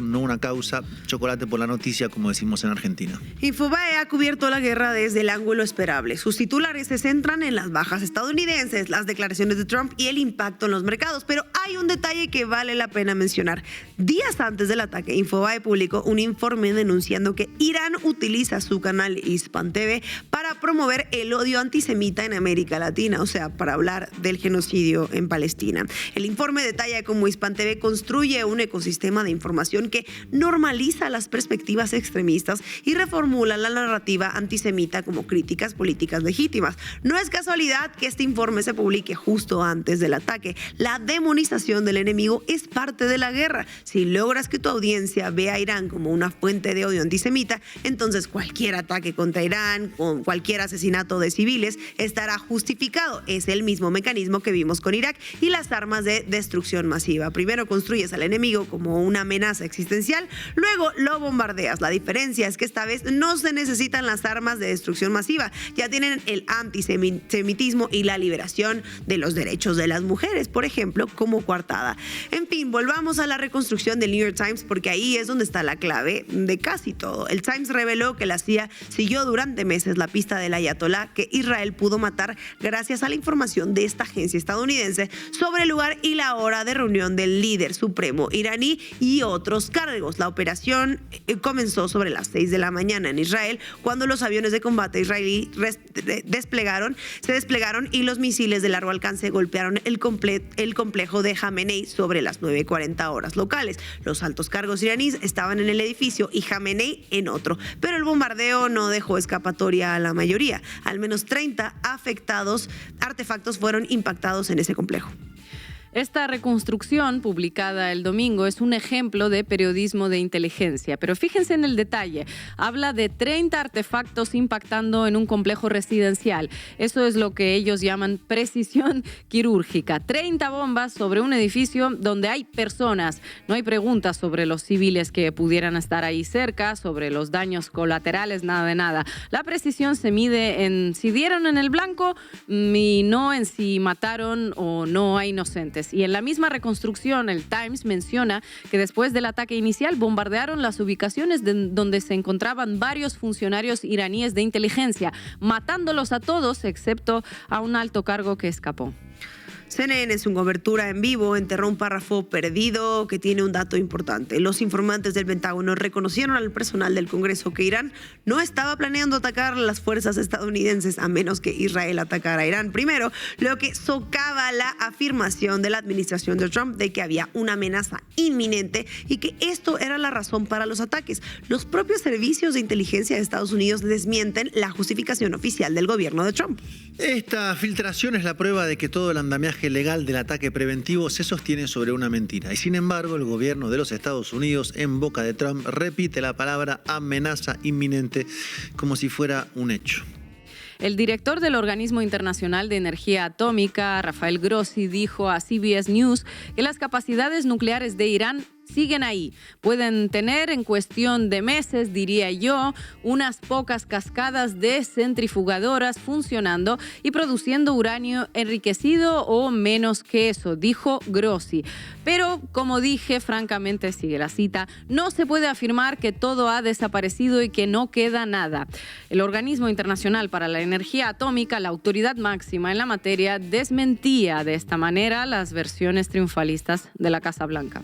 no una causa. Chocolate por la noticia, como decimos en Argentina. Infobae ha cubierto la guerra desde el ángulo esperable. Sus titulares centran en las bajas estadounidenses, las declaraciones de Trump y el impacto en los mercados. Pero hay un detalle que vale la pena mencionar. Días antes del ataque, Infobae publicó un informe denunciando que Irán utiliza su canal Hispan TV para promover el odio antisemita en América Latina, o sea, para hablar del genocidio en Palestina. El informe detalla cómo Hispan TV construye un ecosistema de información que normaliza las perspectivas extremistas y reformula la narrativa antisemita como críticas políticas legítimas. No es casualidad que este informe se publique justo antes del ataque. La demonización del enemigo es parte de la guerra. Si logras que tu audiencia vea a Irán como una fuente de odio antisemita, entonces cualquier ataque contra Irán, con cualquier asesinato de civiles, estará justificado. Es el mismo mecanismo que vimos con Irak y las armas de destrucción masiva. Primero construyes al enemigo como una amenaza existencial, luego lo bombardeas. La diferencia es que esta vez no se necesitan las armas de destrucción masiva. Ya tienen el antisemitismo y la liberación de los derechos de las mujeres, por ejemplo, como coartada. En fin, volvamos a la reconstrucción del New York Times, porque ahí es donde está la clave de casi todo. El Times reveló que la CIA siguió durante meses la pista del ayatolá que Israel pudo matar gracias a la información de esta agencia estadounidense sobre el lugar y la hora de reunión del líder supremo iraní y otros cargos. La operación comenzó sobre las 6 de la mañana en Israel, cuando los aviones de combate israelí se desplegaron y los misiles de largo alcance golpearon el complejo de Jamenei sobre las 9:40 horas locales. Los altos cargos iraníes estaban en el edificio y Jamenei en otro, pero el bombardeo no dejó escapatoria a la mayoría. Al menos 30 artefactos fueron impactados en ese complejo. Esta reconstrucción, publicada el domingo, es un ejemplo de periodismo de inteligencia. Pero fíjense en el detalle. Habla de 30 artefactos impactando en un complejo residencial. Eso es lo que ellos llaman precisión quirúrgica. 30 bombas sobre un edificio donde hay personas. No hay preguntas sobre los civiles que pudieran estar ahí cerca, sobre los daños colaterales, nada de nada. La precisión se mide en si dieron en el blanco y no en si mataron o no a inocentes. Y en la misma reconstrucción, el Times menciona que después del ataque inicial bombardearon las ubicaciones donde se encontraban varios funcionarios iraníes de inteligencia, matándolos a todos excepto a un alto cargo que escapó. CNN, en su cobertura en vivo, enterró un párrafo perdido que tiene un dato importante. Los informantes del Pentágono reconocieron al personal del Congreso que Irán no estaba planeando atacar a las fuerzas estadounidenses a menos que Israel atacara a Irán primero, lo que socava la afirmación de la administración de Trump de que había una amenaza inminente y que esto era la razón para los ataques. Los propios servicios de inteligencia de Estados Unidos desmienten la justificación oficial del gobierno de Trump. Esta filtración es la prueba de que todo el andamiaje legal del ataque preventivo se sostiene sobre una mentira. Y sin embargo, el gobierno de los Estados Unidos, en boca de Trump, repite la palabra amenaza inminente como si fuera un hecho. El director del Organismo Internacional de Energía Atómica, Rafael Grossi, dijo a CBS News que las capacidades nucleares de Irán siguen ahí. Pueden tener en cuestión de meses, diría yo, unas pocas cascadas de centrifugadoras funcionando y produciendo uranio enriquecido o menos que eso, dijo Grossi. Pero, como dije, francamente, sigue la cita, no se puede afirmar que todo ha desaparecido y que no queda nada. El Organismo Internacional para la Energía Atómica, la autoridad máxima en la materia, desmentía de esta manera las versiones triunfalistas de la Casa Blanca.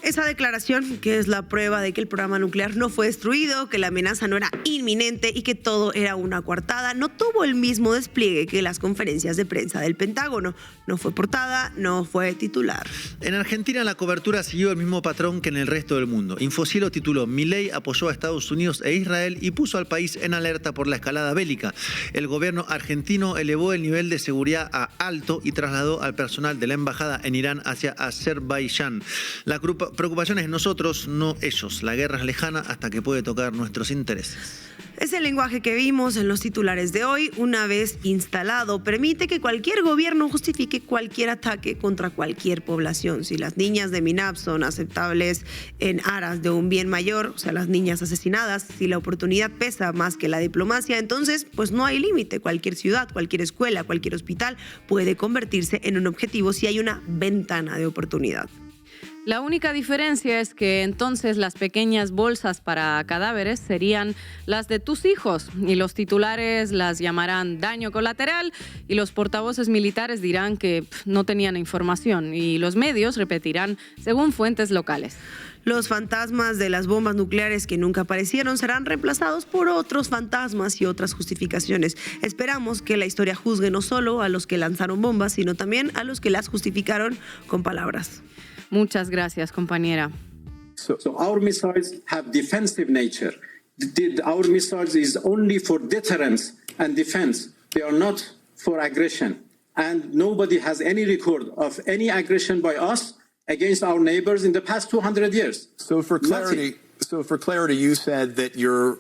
Esa declaración, que es la prueba de que el programa nuclear no fue destruido, que la amenaza no era inminente y que todo era una coartada, no tuvo el mismo despliegue que las conferencias de prensa del Pentágono. No fue portada, no fue titular. En Argentina la cobertura siguió el mismo patrón que en el resto del mundo. Infocielo tituló: Milei apoyó a Estados Unidos e Israel y puso al país en alerta por la escalada bélica. El gobierno argentino elevó el nivel de seguridad a alto y trasladó al personal de la embajada en Irán hacia Azerbaiyán. La preocupación es nosotros, no ellos. La guerra es lejana hasta que puede tocar nuestros intereses. Es el lenguaje que vimos en los titulares de hoy. Una vez instalado, permite que cualquier gobierno justifique cualquier ataque contra cualquier población. Si las niñas de Minab son aceptables en aras de un bien mayor, o sea, las niñas asesinadas, si la oportunidad pesa más que la diplomacia, entonces pues no hay límite. Cualquier ciudad, cualquier escuela, cualquier hospital puede convertirse en un objetivo si hay una ventana de oportunidad. La única diferencia es que entonces las pequeñas bolsas para cadáveres serían las de tus hijos y los titulares las llamarán daño colateral y los portavoces militares dirán que no tenían información y los medios repetirán según fuentes locales. Los fantasmas de las bombas nucleares que nunca aparecieron serán reemplazados por otros fantasmas y otras justificaciones. Esperamos que la historia juzgue no solo a los que lanzaron bombas, sino también a los que las justificaron con palabras. Muchas gracias, compañera. So our missiles have defensive nature. Our missiles is only for deterrence and defense. They are not for aggression. And nobody has any record of any aggression by us against our neighbors in the past 200 years. So for clarity, you said that your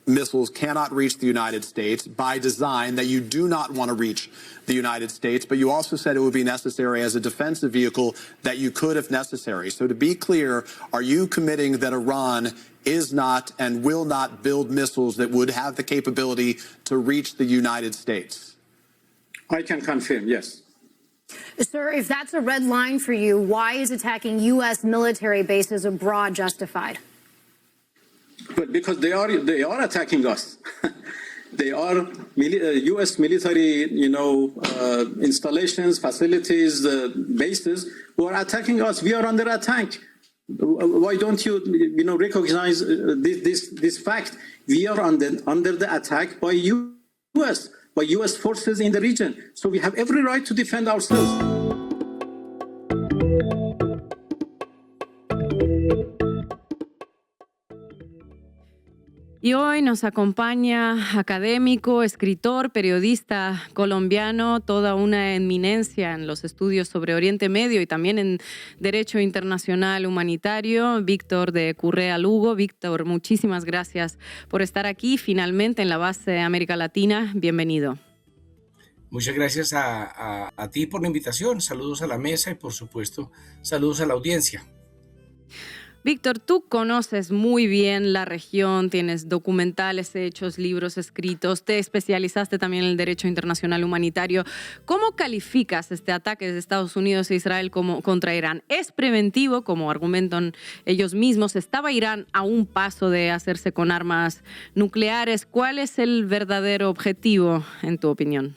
missiles cannot reach the United States by design, that you do not want to reach the United States, but you also said it would be necessary as a defensive vehicle that you could if necessary. So to be clear, are you committing that Iran is not and will not build missiles that would have the capability to reach the United States? I can confirm, yes. Sir, if that's a red line for you, why is attacking U.S. military bases abroad justified? But because they are attacking us. They are U.S. military, installations, facilities, bases who are attacking us. We are under attack. Why don't you, recognize this fact? We are under the attack by U.S. by U.S. forces in the region. So we have every right to defend ourselves. Y hoy nos acompaña académico, escritor, periodista colombiano, toda una eminencia en los estudios sobre Oriente Medio y también en Derecho Internacional Humanitario, Víctor de Currea Lugo. Víctor, muchísimas gracias por estar aquí finalmente en la base de América Latina. Bienvenido. Muchas gracias a ti por la invitación. Saludos a la mesa y, por supuesto, saludos a la audiencia. Víctor, tú conoces muy bien la región, tienes documentales hechos, libros escritos, te especializaste también en el derecho internacional humanitario. ¿Cómo calificas este ataque de Estados Unidos e Israel contra Irán? ¿Es preventivo, como argumentan ellos mismos? ¿Estaba Irán a un paso de hacerse con armas nucleares? ¿Cuál es el verdadero objetivo, en tu opinión?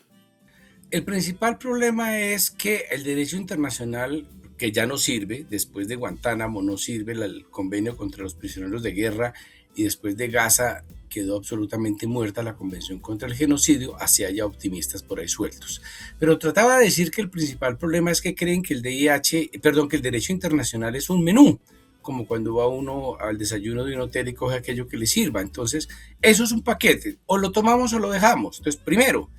El principal problema es que el derecho internacional, que ya no sirve, después de Guantánamo no sirve el convenio contra los prisioneros de guerra y después de Gaza quedó absolutamente muerta la Convención contra el Genocidio, así haya optimistas por ahí sueltos. Pero trataba de decir que el principal problema es que creen que el derecho internacional es un menú, como cuando va uno al desayuno de un hotel y coge aquello que le sirva. Entonces, eso es un paquete, o lo tomamos o lo dejamos. Entonces, primero,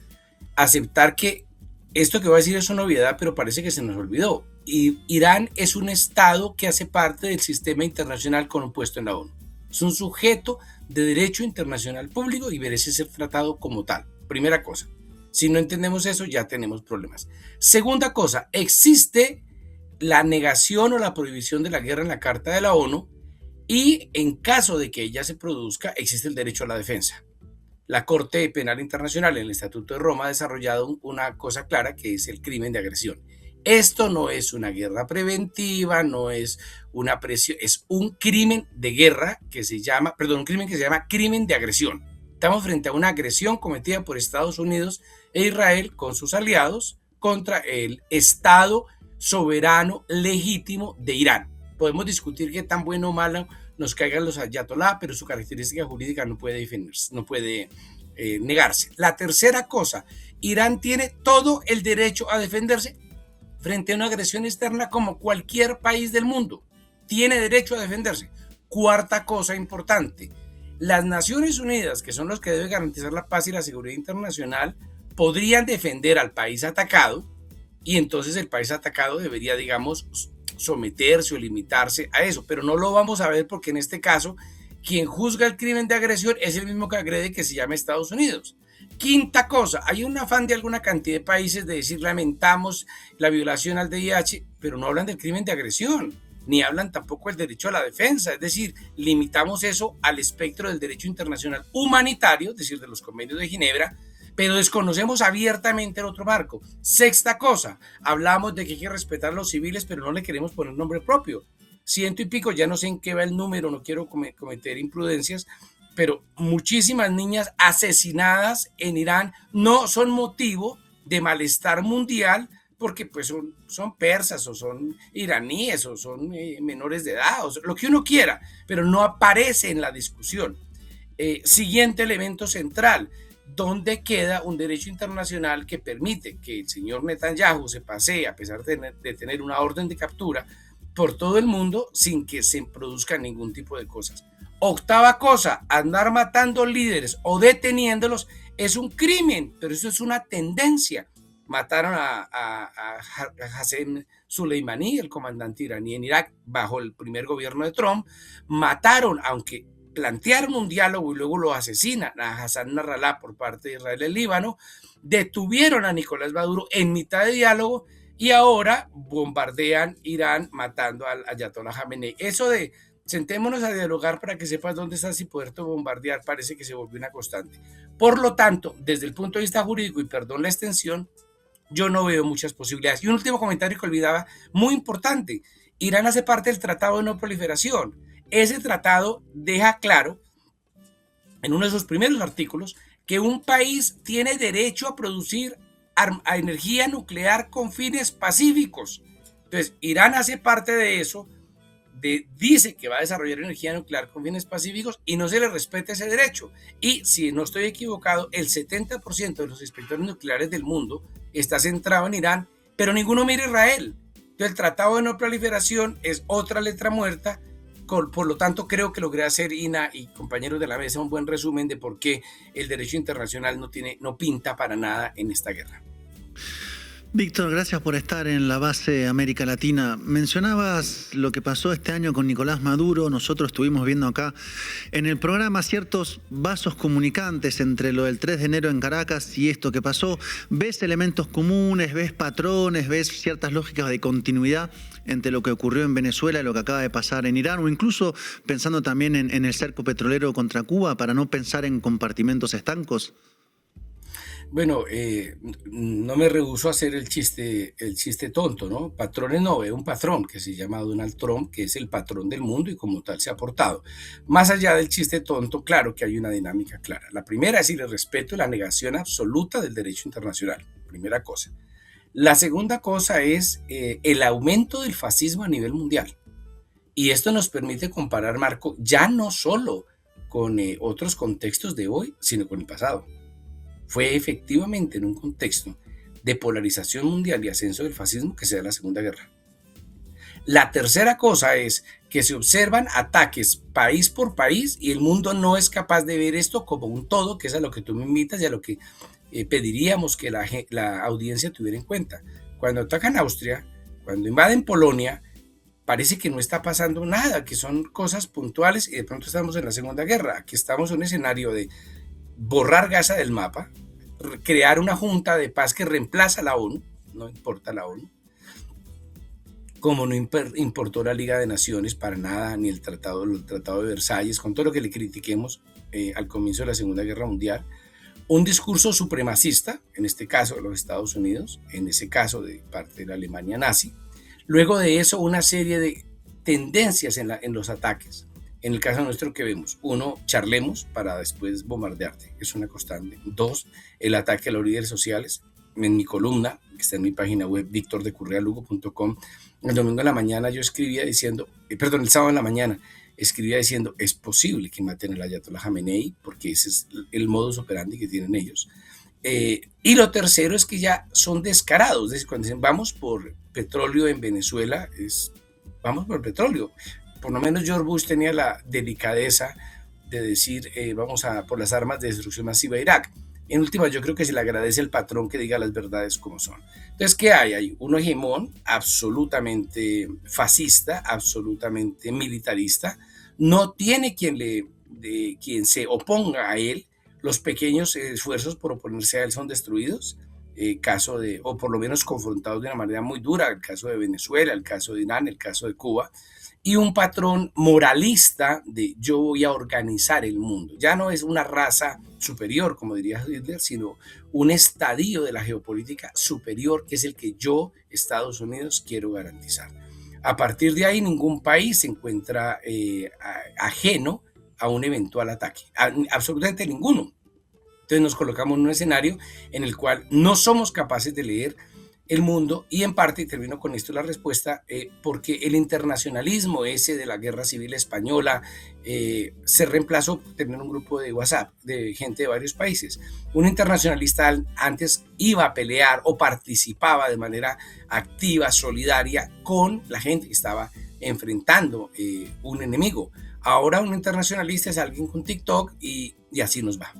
aceptar que esto que voy a decir es una novedad, pero parece que se nos olvidó. Y Irán es un estado que hace parte del sistema internacional con un puesto en la ONU. Es un sujeto de derecho internacional público y merece ser tratado como tal. Primera cosa. Si no entendemos eso, ya tenemos problemas. Segunda cosa, existe la negación o la prohibición de la guerra en la Carta de la ONU y en caso de que ella se produzca, existe el derecho a la defensa. La Corte Penal Internacional en el Estatuto de Roma ha desarrollado una cosa clara que es el crimen de agresión. Esto no es una guerra preventiva, no es una presión, es un crimen de guerra un crimen que se llama crimen de agresión. Estamos frente a una agresión cometida por Estados Unidos e Israel con sus aliados contra el Estado soberano legítimo de Irán. Podemos discutir qué tan bueno o malo nos caigan los ayatolá, pero su característica jurídica no puede defenderse, no puede negarse. La tercera cosa, Irán tiene todo el derecho a defenderse frente a una agresión externa como cualquier país del mundo. Tiene derecho a defenderse. Cuarta cosa importante, las Naciones Unidas, que son los que deben garantizar la paz y la seguridad internacional, podrían defender al país atacado y entonces el país atacado debería, digamos, someterse o limitarse a eso, pero no lo vamos a ver porque en este caso quien juzga el crimen de agresión es el mismo que agrede, que se llama Estados Unidos. Quinta cosa, hay un afán de alguna cantidad de países de decir lamentamos la violación al DIH, pero no hablan del crimen de agresión, ni hablan tampoco del derecho a la defensa, es decir, limitamos eso al espectro del derecho internacional humanitario, es decir, de los convenios de Ginebra, pero desconocemos abiertamente el otro marco. Sexta cosa, hablamos de que hay que respetar a los civiles, pero no le queremos poner nombre propio. ciento y pico, ya no sé en qué va el número, no quiero cometer imprudencias, pero muchísimas niñas asesinadas en Irán no son motivo de malestar mundial porque pues son persas o son iraníes o son menores de edad, o lo que uno quiera, pero no aparece en la discusión. Siguiente elemento central, ¿dónde queda un derecho internacional que permite que el señor Netanyahu se pasee, a pesar de tener una orden de captura, por todo el mundo sin que se produzca ningún tipo de cosas? Octava cosa, andar matando líderes o deteniéndolos es un crimen, pero eso es una tendencia. Mataron a Qasem Soleimani, el comandante iraní en Irak, bajo el primer gobierno de Trump. Mataron, aunque plantearon un diálogo y luego lo asesinan, a Hassan Nasrallah por parte de Israel en Líbano. Detuvieron a Nicolás Maduro en mitad de diálogo y ahora bombardean Irán matando al Ayatollah Khamenei. Eso de sentémonos a dialogar para que sepas dónde estás y poderte bombardear parece que se volvió una constante. Por lo tanto, desde el punto de vista jurídico, y perdón la extensión, yo no veo muchas posibilidades. Y un último comentario que olvidaba, muy importante. Irán hace parte del Tratado de No Proliferación. Ese tratado deja claro, en uno de sus primeros artículos, que un país tiene derecho a producir a energía nuclear con fines pacíficos. Entonces, Irán hace parte de eso, dice que va a desarrollar energía nuclear con fines pacíficos y no se le respeta ese derecho. Y si no estoy equivocado, el 70% de los inspectores nucleares del mundo está centrado en Irán, pero ninguno mira a Israel. Entonces, el Tratado de No Proliferación es otra letra muerta. Por lo tanto, creo que logré hacer, Ina y compañeros de la mesa, un buen resumen de por qué el derecho internacional no pinta para nada en esta guerra. Víctor, gracias por estar en la base América Latina. Mencionabas lo que pasó este año con Nicolás Maduro. Nosotros estuvimos viendo acá en el programa ciertos vasos comunicantes entre lo del 3 de enero en Caracas y esto que pasó. ¿Ves elementos comunes, ves patrones, ves ciertas lógicas de continuidad entre lo que ocurrió en Venezuela y lo que acaba de pasar en Irán? O incluso pensando también en el cerco petrolero contra Cuba, para no pensar en compartimentos estancos. Bueno, no me rehúso a hacer el chiste tonto, ¿no? Patrones no, veo un patrón que se llama Donald Trump, que es el patrón del mundo y como tal se ha portado. Más allá del chiste tonto, claro que hay una dinámica clara. La primera es el respeto y la negación absoluta del derecho internacional, primera cosa. La segunda cosa es el aumento del fascismo a nivel mundial. Y esto nos permite comparar, Marco, ya no solo con otros contextos de hoy, sino con el pasado. Fue efectivamente en un contexto de polarización mundial y ascenso del fascismo que se da la Segunda Guerra. La tercera cosa es que se observan ataques país por país y el mundo no es capaz de ver esto como un todo, que es a lo que tú me invitas y a lo que pediríamos que la audiencia tuviera en cuenta. Cuando atacan Austria, cuando invaden Polonia, parece que no está pasando nada, que son cosas puntuales y de pronto estamos en la Segunda Guerra. Aquí estamos en un escenario de borrar Gaza del mapa, crear una junta de paz que reemplaza a la ONU, no importa la ONU, como no importó la Liga de Naciones para nada, ni el Tratado de Versalles, con todo lo que le critiquemos al comienzo de la Segunda Guerra Mundial, un discurso supremacista, en este caso de los Estados Unidos, en ese caso de parte de la Alemania nazi, luego de eso una serie de tendencias en los ataques. En el caso nuestro, que vemos? Uno, charlemos para después bombardearte, es una constante. Dos, el ataque a los líderes sociales. En mi columna, que está en mi página web, victordecurrealugo.com, el domingo en la mañana yo escribía diciendo, el sábado en la mañana, escribía diciendo, es posible que maten al Ayatollah Khamenei, porque ese es el modus operandi que tienen ellos. Y lo tercero es que ya son descarados, es decir, cuando dicen vamos por petróleo en Venezuela, vamos por petróleo. Por lo menos George Bush tenía la delicadeza de decir vamos por las armas de destrucción masiva a Irak. En última, yo creo que se le agradece al patrón que diga las verdades como son. Entonces, ¿qué hay? Hay un hegemón absolutamente fascista, absolutamente militarista. No tiene quien se oponga a él. Los pequeños esfuerzos por oponerse a él son destruidos. O por lo menos confrontados de una manera muy dura. El caso de Venezuela, el caso de Irán, el caso de Cuba. Y un patrón moralista de yo voy a organizar el mundo. Ya no es una raza superior, como diría Hitler, sino un estadio de la geopolítica superior, que es el que yo, Estados Unidos, quiero garantizar. A partir de ahí, ningún país se encuentra ajeno a un eventual ataque, absolutamente ninguno. Entonces nos colocamos en un escenario en el cual no somos capaces de leer el mundo, y en parte, y termino con esto la respuesta, porque el internacionalismo ese de la guerra civil española se reemplazó por tener un grupo de WhatsApp de gente de varios países. Un internacionalista antes iba a pelear o participaba de manera activa, solidaria con la gente que estaba enfrentando un enemigo. Ahora un internacionalista es alguien con TikTok y así nos va.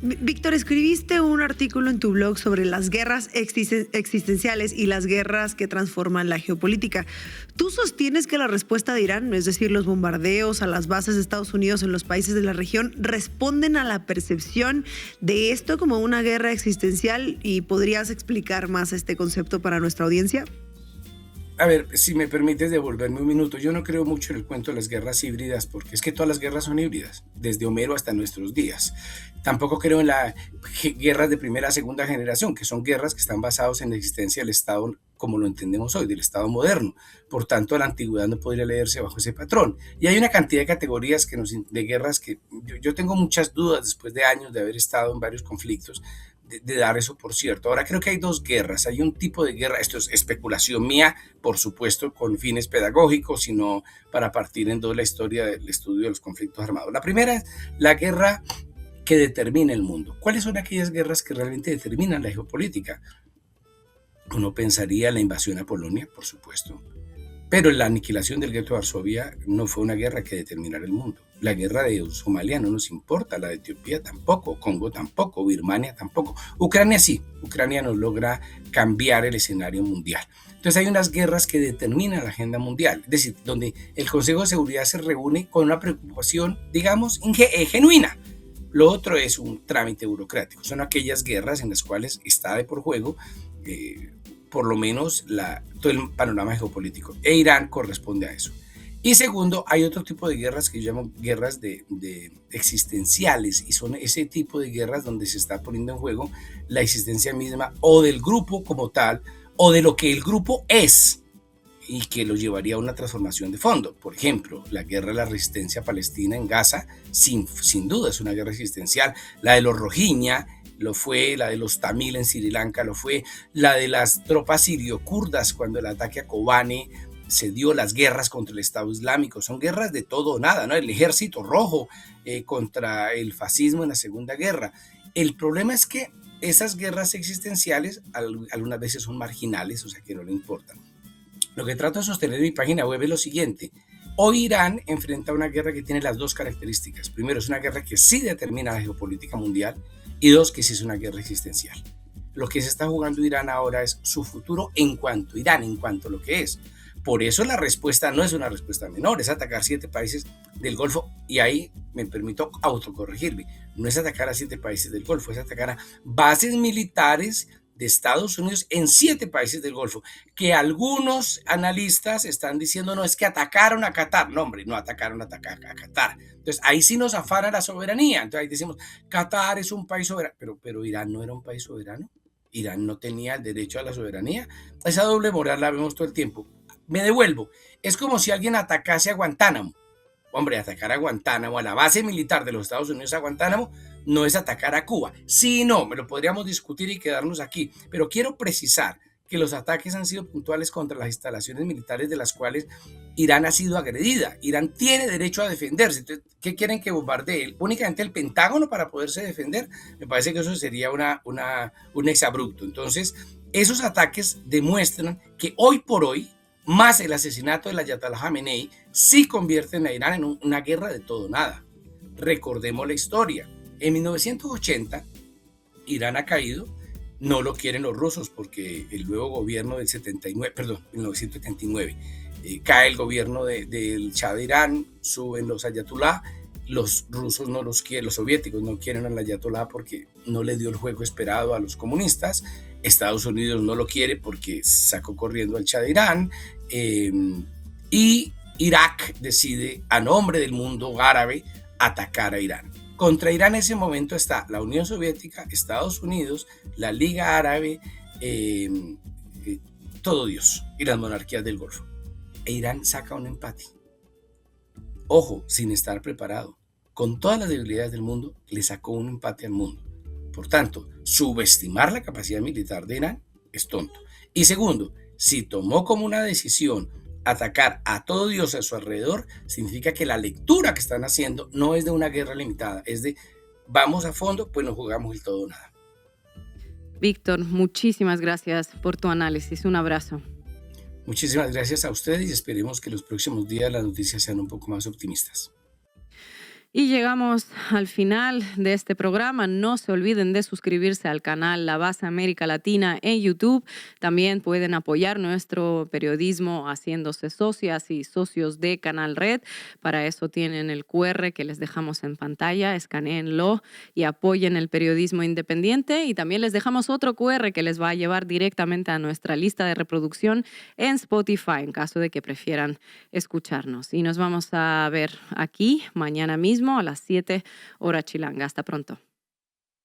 Víctor, escribiste un artículo en tu blog sobre las guerras existenciales y las guerras que transforman la geopolítica. ¿Tú sostienes que la respuesta de Irán, es decir, los bombardeos a las bases de Estados Unidos en los países de la región, responden a la percepción de esto como una guerra existencial? ¿Y podrías explicar más este concepto para nuestra audiencia? A ver, si me permites devolverme un minuto, yo no creo mucho en el cuento de las guerras híbridas, porque es que todas las guerras son híbridas, desde Homero hasta nuestros días. Tampoco creo en las guerras de primera a segunda generación, que son guerras que están basadas en la existencia del Estado como lo entendemos hoy, del Estado moderno. Por tanto, la antigüedad no podría leerse bajo ese patrón. Y hay una cantidad de categorías de guerras que yo tengo muchas dudas después de años de haber estado en varios conflictos, de dar eso por cierto. Ahora creo que hay dos guerras. Hay un tipo de guerra, esto es especulación mía, por supuesto, con fines pedagógicos, sino para partir en dos la historia del estudio de los conflictos armados. La primera es la guerra que determina el mundo. ¿Cuáles son aquellas guerras que realmente determinan la geopolítica? Uno pensaría la invasión a Polonia, por supuesto, pero la aniquilación del gueto de Varsovia no fue una guerra que determinara el mundo. La guerra de Somalia no nos importa, la de Etiopía tampoco, Congo tampoco, Birmania tampoco. Ucrania sí, Ucrania nos logra cambiar el escenario mundial. Entonces hay unas guerras que determinan la agenda mundial, es decir, donde el Consejo de Seguridad se reúne con una preocupación, digamos, genuina. Lo otro es un trámite burocrático. Son aquellas guerras en las cuales está de por juego por lo menos todo el panorama geopolítico. E Irán corresponde a eso. Y segundo, hay otro tipo de guerras que yo llamo guerras de existenciales, y son ese tipo de guerras donde se está poniendo en juego la existencia misma o del grupo como tal, o de lo que el grupo es, y que lo llevaría a una transformación de fondo. Por ejemplo, la guerra de la resistencia palestina en Gaza, sin duda es una guerra existencial. La de los Rohingya lo fue, la de los Tamil en Sri Lanka lo fue, la de las tropas sirio-kurdas cuando el ataque a Kobane se dio, las guerras contra el Estado Islámico, son guerras de todo o nada, ¿no? El Ejército Rojo contra el fascismo en la Segunda Guerra. El problema es que esas guerras existenciales algunas veces son marginales, o sea que no le importan. Lo que trato de sostener en mi página web es lo siguiente: hoy Irán enfrenta una guerra que tiene las dos características. Primero, es una guerra que sí determina la geopolítica mundial, y dos, que sí es una guerra existencial. Lo que se está jugando Irán ahora es su futuro en cuanto a Irán, en cuanto a lo que es. Por eso la respuesta no es una respuesta menor, es atacar 7 países del Golfo, y ahí me permito autocorregirme. No es atacar a 7 países del Golfo, es atacar a bases militares de Estados Unidos en 7 países del Golfo, que algunos analistas están diciendo, no, es que atacaron a Qatar. No, hombre, no atacaron a Qatar. Entonces, ahí sí nos afana la soberanía. Entonces, ahí decimos, Qatar es un país soberano, pero Irán no era un país soberano. Irán no tenía el derecho a la soberanía. Esa doble moral la vemos todo el tiempo. Me devuelvo. Es como si alguien atacase a Guantánamo. Hombre, atacar a Guantánamo, a la base militar de los Estados Unidos a Guantánamo, no es atacar a Cuba. Sí, no, me lo podríamos discutir y quedarnos aquí, pero quiero precisar que los ataques han sido puntuales contra las instalaciones militares de las cuales Irán ha sido agredida. Irán tiene derecho a defenderse. Entonces, ¿qué quieren que bombardee? ¿Únicamente el Pentágono para poderse defender? Me parece que eso sería un exabrupto. Entonces, esos ataques demuestran que hoy por hoy, más el asesinato del Ayatollah Khamenei, sí convierten a Irán en una guerra de todo o nada. Recordemos la historia. En 1980, Irán ha caído. No lo quieren los rusos porque el nuevo gobierno del 1979, cae el gobierno del Shah de Irán, suben los Ayatollah. Los rusos no los quieren, los soviéticos no quieren al Ayatollah porque no le dio el juego esperado a los comunistas. Estados Unidos no lo quiere porque sacó corriendo al Shah de Irán, y Irak decide, a nombre del mundo árabe, atacar a Irán. Contra Irán en ese momento está la Unión Soviética, Estados Unidos, la Liga Árabe, todo Dios, y las monarquías del Golfo. e Irán saca un empate. Ojo, sin estar preparado. Con todas las debilidades del mundo, le sacó un empate al mundo. Por tanto, subestimar la capacidad militar de Irán es tonto. Y segundo, si tomó como una decisión atacar a todo Dios a su alrededor, significa que la lectura que están haciendo no es de una guerra limitada, es de vamos a fondo, pues nos jugamos el todo o nada. Víctor, muchísimas gracias por tu análisis. Un abrazo. Muchísimas gracias a ustedes y esperemos que los próximos días las noticias sean un poco más optimistas. Y llegamos al final de este programa. No se olviden de suscribirse al canal La Base América Latina en YouTube. También pueden apoyar nuestro periodismo haciéndose socias y socios de Canal Red. Para eso tienen el QR que les dejamos en pantalla. Escanéenlo y apoyen el periodismo independiente. Y también les dejamos otro QR que les va a llevar directamente a nuestra lista de reproducción en Spotify en caso de que prefieran escucharnos. Y nos vamos a ver aquí mañana mismo a las 7 horas chilanga. Hasta pronto.